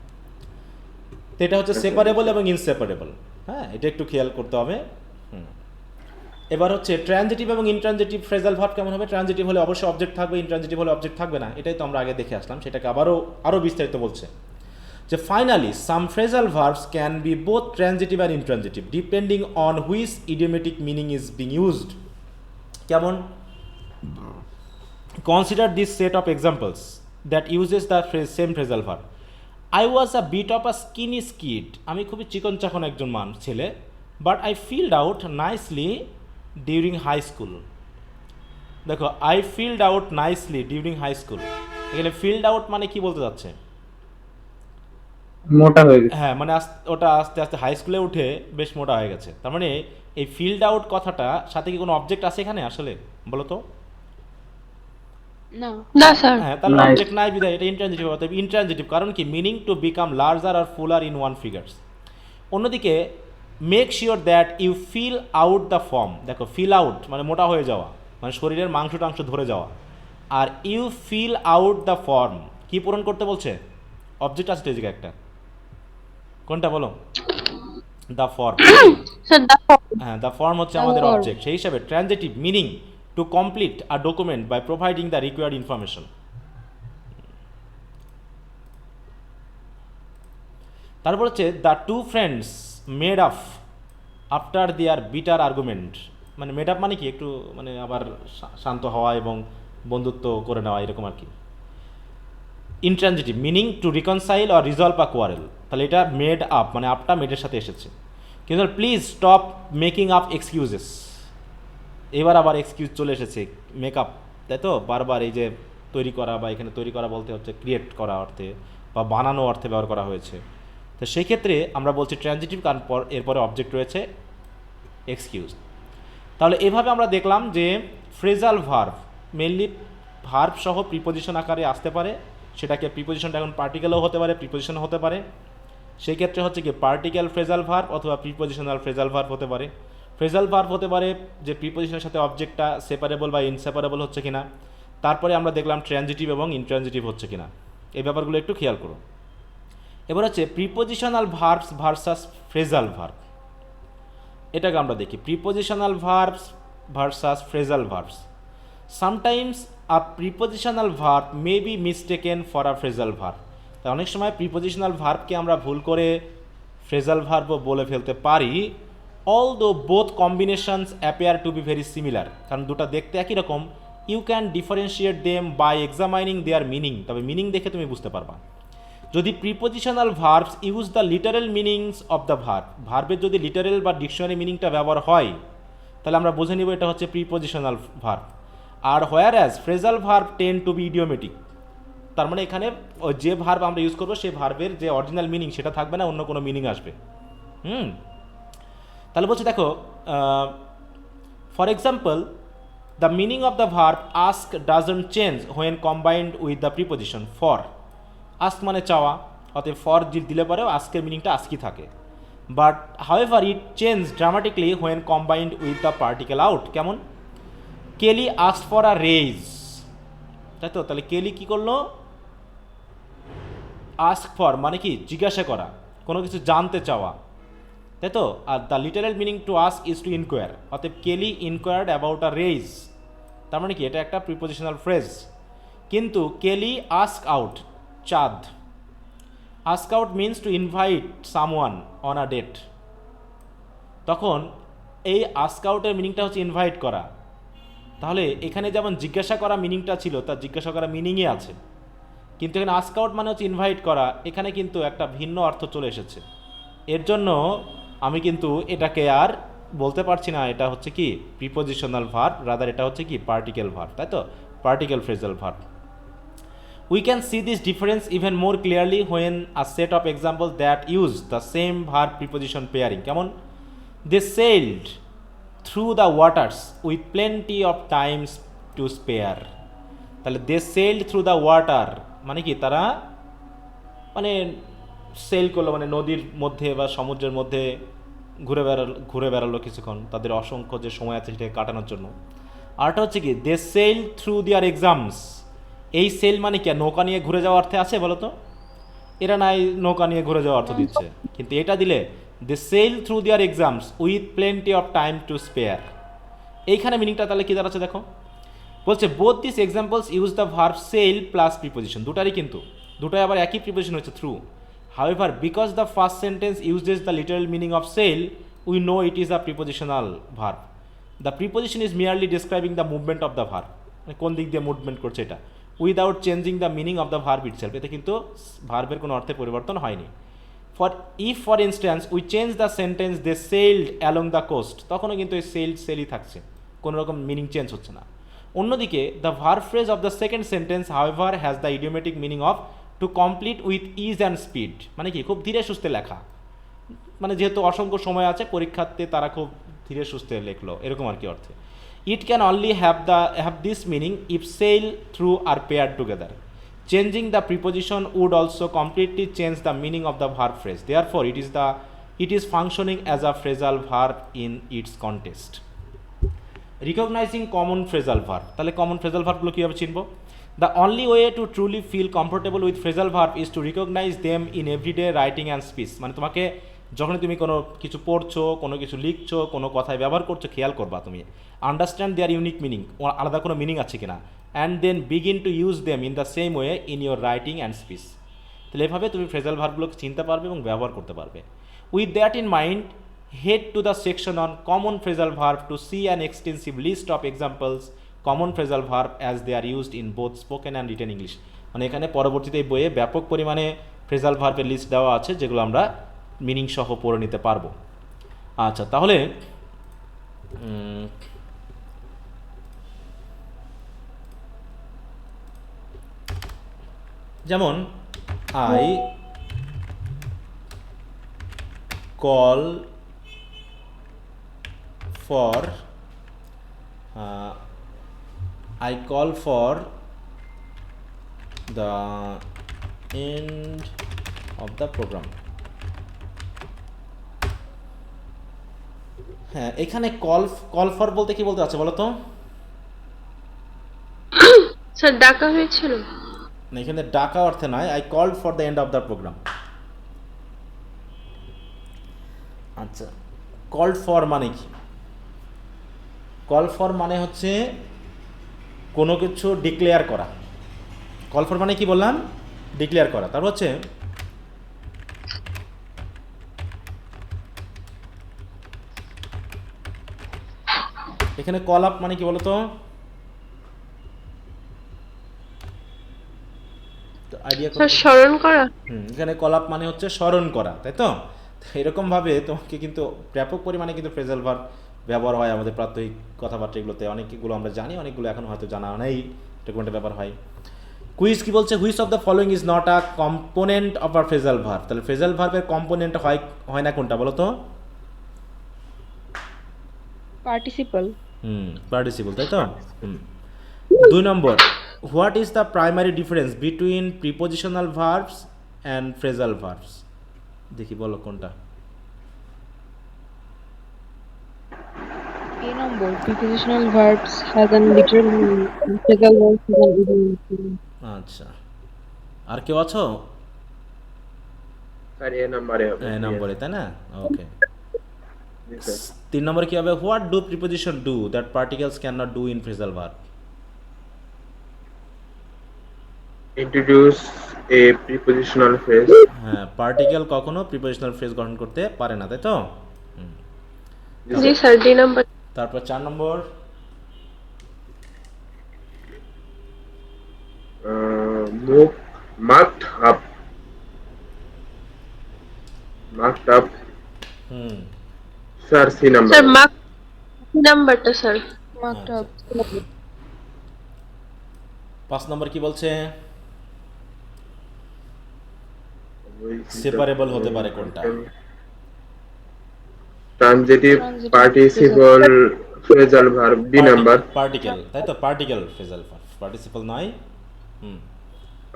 তো এটা হচ্ছে সেপারেবল এবং ইনসেপারেবল। হ্যাঁ, এটা একটু খেয়াল করতে হবে। এবার হচ্ছে ট্রানজিটিভ এবং ইনট্রানজিটিভ ফ্রেজাল ভার্ব কেমন হবে? ট্রানজিটিভ হলে অবশ্যই অবজেক্ট থাকবে, ইনট্রানজিটিভ হলে অবজেক্ট থাকবে না। এটাই তো আমরা আগে দেখে আসলাম, সেটাকে আরও বিস্তারিত বলছে যে finally some phrasal verbs can be both transitive and intransitive depending on which idiomatic meaning is being used. কেমন? Consider this set of examples that uses the same phrasal verb. I was a bit of a skinny kid, আমি খুবই চিকন চাকন একজন ছেলে, but I filled out nicely during high school. দেখো, I filled out nicely during high school, এখানে filled out মানে কি বলতে যাচ্ছে? মোটা হয়ে গেছে। হ্যাঁ, মানে ওটা আস্তে আস্তে হাই স্কুলে উঠে বেশ মোটা হয়ে গেছে। তার মানে এই ফিল্ড আউট কথাটা সাথে কি কোনো অবজেক্ট আছে এখানে আসলে? বলো তো। না না স্যার। হ্যাঁ, তাহলে অবজেক্ট নাই বিধায় এটা ইনট্রানজিটিভ হবে। ইনট্রানজিটিভ কারণ কি? Meaning to become larger or fuller in one figures. অন্যদিকে make sure that you fill out the form, দেখো ফিল আউট মানে মোটা হয়ে যাওয়া, মানে শরীরের মাংস টাংশ ধরে যাওয়া। Are you fill out the form কি পূরণ করতে বলছে? অবজেক্ট আছে তো এই জায়গায় একটা, কোনটা বলো? The form. স্যার হ্যাঁ, দ্য ফর্ম হচ্ছে আমাদের অবজেক্ট। সেই হিসাবে transitive meaning to complete a document by providing the required information. তারপর হচ্ছে the two friends made up after their bitter argument, মানে মেড আপ মানে কি? একটু মানে আবার শান্ত হওয়া এবং বন্ধুত্ব করে নেওয়া, এরকম আর কি। Intransitive meaning to reconcile or resolve a quarrel, তাহলে এটা মেড আপ মানে আপটা মেডের সাথে এসেছে। কিন্তু please stop making up excuses, এবার আবার এক্সকিউজ চলে এসেছে, মেকআপ, তাই তো বারবার এই যে তৈরি করা, বা এখানে তৈরি করা বলতে হচ্ছে ক্রিয়েট করা অর্থে বা বানানো অর্থে ব্যবহার করা হয়েছে। তো সেই ক্ষেত্রে আমরা বলছি ট্রানজিটিভ, কারণ এরপরে অবজেক্ট রয়েছে এক্সকিউজ। তাহলে এভাবে আমরা দেখলাম যে ফ্রেজাল ভার্ব মেনলি ভার্ব সহ প্রিপোজিশন আকারে আসতে পারে, সেটাকে প্রিপোজিশনটা এখন পার্টিকেলও হতে পারে, প্রিপোজিশনও হতে পারে। সেই ক্ষেত্রে হচ্ছে কি পার্টিকেল ফ্রেজাল ভার্ব অথবা প্রিপোজিশনাল ফ্রেজাল ভার্ব হতে পারে। ফ্রেজাল ভার্ব হতে পারে যে প্রিপোজিশনের সাথে অবজেক্টটা সেপারেবল বা ইনসেপারেবল হচ্ছে কিনা। তারপরে আমরা দেখলাম ট্রানজিটিভ এবং ইনট্রানজিটিভ হচ্ছে কিনা, এই ব্যাপারগুলো একটু খেয়াল করো। এবার হচ্ছে prepositional verbs versus phrasal verb, এটাকে আমরা দেখি। Prepositional verbs versus phrasal verbs. Sometimes a prepositional verb may be mistaken for a phrasal verb. তাই অনেক সময় প্রিপোজিশনাল ভার্বকে আমরা ভুল করে ফ্রেজাল ভার্বও বলে ফেলতে পারি, although both combinations appear to be very similar, কারণ দুটো দেখতে একই রকম। You can differentiate them by examining their meaning, তবে মিনিং দেখে তুমি বুঝতে পারবা। যদি prepositional verbs use the literal meanings of the verb, ভার্বের যদি লিটারেল বা ডিকশনারি মিনিংটা ব্যবহার হয়, তাহলে আমরা বুঝে নিব এটা হচ্ছে প্রিপোজিশনাল ভার্ব। আর whereas phrasal verb tend to be idiomatic, তার মানে এখানে যে ভার্ব আমরা ইউজ করবো সেই ভার্বের যে অরিজিনাল মিনিং সেটা থাকবে না, অন্য কোনো মিনিং আসবে। তাহলে বলছে দেখো, for example the meaning of the verb ask doesn't change when combined with the preposition for. Ask মানে চাওয়া, অতএব ফর দিলে পরেও আস্কের মিনিংটা আস্কই থাকে। But however it change dramatically when combined with the particle out. কেমন? Kelly asked for a raise, তাই তো? তাহলে কেলি কি করলো? আস্ক ফর মানে কি জিজ্ঞাসা করা, কোনো কিছু জানতে চাওয়া, তাই তো? আর the literal meaning to ask is to inquire, অতএব কেলি ইনকোয়ার্ড অ্যাবাউট আ রেজ, তার মানে কি এটা একটা প্রিপোজিশনাল ফ্রেজ। কিন্তু কেলি আস্ক আউট, চাঁদ, ask out means to invite someone on a date. তখন এই আস্ক আউটের মিনিংটা হচ্ছে ইনভাইট করা। তাহলে এখানে যেমন জিজ্ঞাসা করা মিনিংটা ছিল, তার জিজ্ঞাসা করা মিনিংই আছে, কিন্তু এখানে আস্ক আউট মানে হচ্ছে ইনভাইট করা, এখানে কিন্তু একটা ভিন্ন অর্থ চলে এসেছে। এর জন্য আমি কিন্তু এটাকে আর বলতে পারছি না এটা হচ্ছে কি প্রিপোজিশনাল ভার্ব, রাদার এটা হচ্ছে কি পার্টিকেল ভার্ব, তাই তো? Particle phrasal verb. We can see this difference even more clearly when a set of examples that use the same verb preposition pairing. কেমন? They sailed through the waters with plenty of times to spare. তাহলে they sailed through the water মানে কি তারা মানে sell করলো, মানে নদীর মধ্যে বা সমুদ্রের মধ্যে ঘুরে বেড়ালো কিছুক্ষণ, তাদের অসংখ্য যে সময় আছে সেটাকে কাটানোর জন্য। আরটা হচ্ছে কি দে সেল থ্রু দিয়ার এক্সামস, এই সেল মানে কি নৌকা নিয়ে ঘুরে যাওয়ার অর্থে আছে বলো তো? এরা নাই নৌকা নিয়ে ঘুরে যাওয়ার অর্থ দিচ্ছে, কিন্তু এটা দিলে they sail through their exams with plenty of time to spare, এইখানে মিনিংটা তাহলে কী দাঁড়াচ্ছে দেখো, বলছে both this examples use the verb sail plus preposition, দুটারই কিন্তু দুটাই আবার একই প্রিপোজিশন হচ্ছে through. However, because the first sentence uses the literal meaning of sail, we know it is a prepositional verb. The preposition is merely describing the movement of the verb. কোন দিক দিয়ে movement করছে এটা, without changing the meaning of the verb itself, এতে কিন্তু ভার্বের কোনো অর্থে পরিবর্তন হয়নি। For instance we change the sentence they sailed along the coast, তখনও কিন্তু এই সেলই থাকছে, কোনো রকম মিনিং চেঞ্জ হচ্ছে না। অন্যদিকে the verb phrase of the second sentence however has the idiomatic meaning of to complete with is and speed, মানে কি খুব ধীরে সুস্থে লেখা, মানে যেহেতু অসংখ্য সময় আছে পরীক্ষার্থে তারা খুব ধীরে সুস্থে লেখলো, এরকম আর কি অর্থে। It can only have this meaning if sail through are pair together, changing the preposition would also completely change the meaning of the verb phrase, therefore it is functioning as a phrasal verb in its context. Recognizing common phrasal verb, তাহলে common phrasal ভার্বগুলো কীভাবে চিনব? The only way to truly feel comfortable with phrasal verb is to recognize them in everyday writing and speech. মানে তোমাকে যখনই তুমি কোনো কিছু পড়ছো, কোনো কিছু লিখছো, কোনো কথায় ব্যবহার করছো, খেয়াল করবা তুমি আন্ডারস্ট্যান্ড দেয়ার ইউনিক মিনিং, আলাদা কোনো মিনিং আছে কিনা, and then begin to use them in the same way in your writing and speech. তাহলে এভাবে তুমি ফ্রেজাল ভার্বগুলোকে চিনতে পারবে এবং ব্যবহার করতে পারবে। With that in mind, head to the section on common phrasal verb to see an extensive list of examples common phrasal verb as they are used in both spoken and written English. মানে এখানে পরবর্তীতে এই বইয়ে ব্যাপক পরিমাণে phrasal ভার্বের list দেওয়া আছে যেগুলো আমরা মিনিং সহ পড়ে নিতে পারবো। আচ্ছা, তাহলে যেমন I call for I call for the end of the program. হ্যাঁ, এখানে কল ফর বলতে কি বলতে আছে বলো তো? স্যার ডাকা হয়েছিল না, এখানে ডাকা অর্থে নয়, I call for the end of the program. আচ্ছা, কল ফর মানে কি? কল ফর মানে হচ্ছে কোনো কিছু ডিক্লেয়ার করা। কল ফর মানে কি বললাম? ডিক্লেয়ার করা। তারপর হচ্ছে এখানে কল আপ মানে কি বলতো? আইডিয়া স্যার স্মরণ করা। এখানে কল আপ মানে হচ্ছে স্মরণ করা, তাই তো? এরকমভাবে তোমাকে কিন্তু ব্যাপক পরিমাণে কিন্তু ফ্রেজাল ভার্ব ব্যবহার হয় আমাদের প্রাত্যহিক কথাবার্তা, এগুলোতে অনেকগুলো আমরা জানি, অনেকগুলো এখন হয়তো জানা নেই, ডকুমেন্টে ব্যবহার হয়। কুইজ কি বলছে? Which of the following is not a component of a phrasal verb. তাহলে ফ্রেজাল ভার্বের কম্পোনেন্ট হয় না কোনটা বলো তো? পার্টিসিপল। পার্টিসিপল, তাই তো? 2 নম্বর, what is the primary difference between prepositional verbs and phrasal verbs? দেখি বলো কোনটা? এর নম্বর prepositional verbs has an literal meaning and phrasal verbs has an idiom meaning. আচ্ছা, আর কেউ আছো স্যার এ নাম্বারে হবে নম্বরে, তাই না? ওকে। জি স্যার 3 নম্বরে কি হবে? What do preposition do that particles can not do in phrasal verb? Introduce a prepositional phrase হ্যাঁ, পার্টিকেল কখনো প্রিপোজিশনাল ফ্রেজ গঠন করতে পারে না, তাই তো? হুম। জি স্যার, ডি নাম্বার। তারপর 4 নম্বর, মুভ মার্কড আপ হুম, sir C number sir mark নাম্বারটা স্যার। Marked আচ্ছা। up. 5 নম্বর কি বলছে? সেপারেবল হতে পারে কোনটা? Transitive Transitive participle phrasal verb B number particle, তাই তো? পার্টিকেল ফ্রেজাল ভার্ব, পার্টিসিপল নয়। Hmm,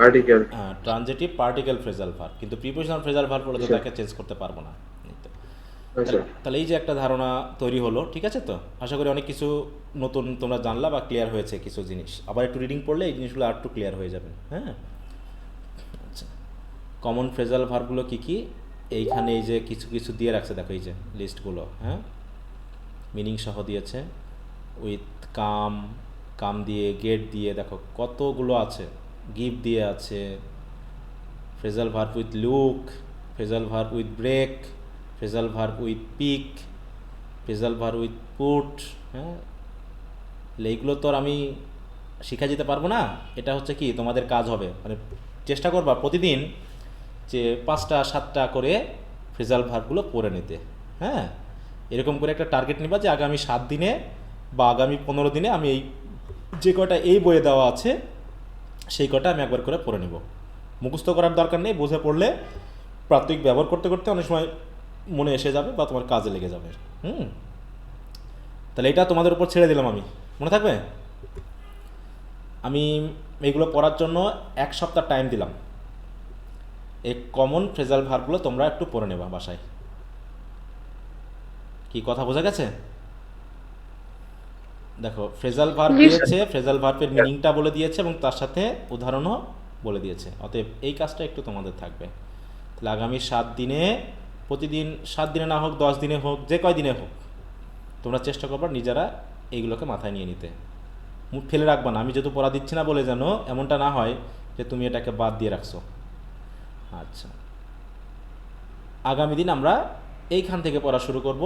article transitive particle phrasal verb, কিন্তু প্রিপোজিশনাল ফ্রেজাল ভার্ব হলে তো আচ্ছা। তাকে চেঞ্জ করতে পারবো না। এই তো। আচ্ছা তাহলে এই যে একটা ধারণা তৈরি হলো, ঠিক আছে তো? আশা করি অনেক কিছু নতুন তোমরা জানলা বা ক্লিয়ার হয়েছে কিছু জিনিস। আবার একটু রিডিং পড়লে এই জিনিসগুলো আর একটু ক্লিয়ার হয়ে যাবে। হ্যাঁ, আচ্ছা। কমন ফ্রেজাল ভার্বগুলো কী কী? এইখানে এই যে কিছু কিছু দিয়ে রাখছে, দেখো এই যে লিস্টগুলো, হ্যাঁ, মিনিং সহ দিয়েছে। উইথ কাম, কাম দিয়ে, গেট দিয়ে, দেখো কতগুলো আছে। গিভ দিয়ে আছে, phrasal verb with look, phrasal verb with break, phrasal verb with pick, phrasal verb with put. হ্যাঁ, এইগুলো তো আর আমি শিখা যেতে পারবো না। এটা হচ্ছে কি তোমাদের কাজ হবে, মানে চেষ্টা করবা প্রতিদিন যে 5টা 7টা করে ফ্রেজাল ভার্বগুলো পড়ে নিতে। হ্যাঁ, এরকম করে একটা টার্গেট নিবা যে আগামী 7 দিনে বা আগামী 15 দিনে আমি এই যে কটা এই বইয়ে দেওয়া আছে সেই কটা আমি একবার করে পড়ে নেব। মুখস্থ করার দরকার নেই, বুঝে পড়লে প্রাত্যহিক ব্যবহার করতে করতে অনেক সময় মনে এসে যাবে বা তোমার কাজে লেগে যাবে। তাহলে এটা তোমাদের উপর ছেড়ে দিলাম আমি, মনে থাকবে? আমি এইগুলো পড়ার জন্য 1 সপ্তাহ টাইম দিলাম। এই কমন ফ্রেজাল ভার্বগুলো তোমরা একটু পড়ে নেবা বাসায়। কি কথা বোঝা গেছে? দেখো ফ্রেজাল ভার্ব দিয়েছে, ফ্রেজাল ভার্বের মিনিংটা বলে দিয়েছে এবং তার সাথে উদাহরণও বলে দিয়েছে। অতএব এই কাজটা একটু তোমাদের থাকবে। তাহলে আগামী 7 দিনে, প্রতিদিন 7 দিনে না হোক 10 দিনে হোক, যে কয় দিনে হোক, তোমরা চেষ্টা করবা নিজেরা এইগুলোকে মাথায় নিয়ে নিতে। মুখ ফেলে রাখবা না। আমি যেহেতু পড়া দিচ্ছি না বলে যেন এমনটা না হয় যে তুমি এটাকে বাদ দিয়ে রাখছো। আচ্ছা, আগামী দিন আমরা এইখান থেকে পড়া শুরু করব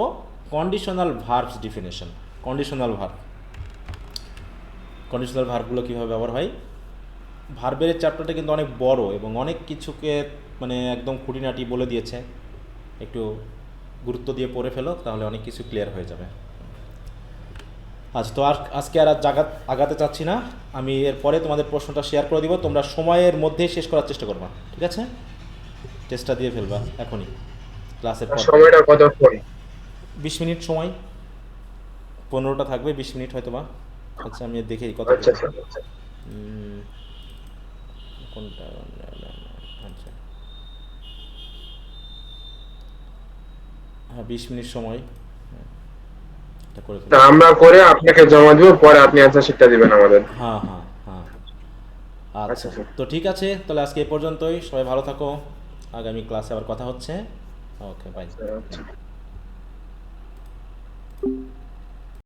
conditional verbs definition. Conditional verb, conditional ভার্বগুলো কীভাবে ব্যবহার হয়। ভার্বের চ্যাপ্টারটা কিন্তু অনেক বড় এবং অনেক কিছুকে মানে একদম খুঁটিনাটি বলে দিয়েছে। একটু গুরুত্ব দিয়ে পড়ে ফেলো, তাহলে অনেক কিছু ক্লিয়ার হয়ে যাবে। আচ্ছা, তো আজকে আর আগাতে চাচ্ছি না। আমি এরপরে তোমাদের প্রশ্নটা শেয়ার করে দিব, তোমরা সময়ের মধ্যেই শেষ করার চেষ্টা করবা, ঠিক আছে? চেষ্টা দিয়ে ফেলবা এখনই ক্লাসের পর। সময়টা কতক্ষণ? 20 মিনিট সময়, 15টা থাকবে, 20 মিনিট হয়তো বা। আচ্ছা, আমি দেখি কত। আচ্ছা স্যার কোনটা? আচ্ছা, হ্যাঁ, 20 মিনিট সময়। এটা করে তা ফেলো। আমরা করে আপনাকে জমা দিব, পরে আপনি অ্যান্সার শিটটা দিবেন আমাদের। হ্যাঁ হ্যাঁ হ্যাঁ, আচ্ছা। আচ্ছা স্যার। তো ঠিক আছে, তাহলে আজকে এ পর্যন্তই। সবাই ভালো থাকো, আগামী ক্লাসে আবার কথা হচ্ছে। ওকে, বাই। আচ্ছা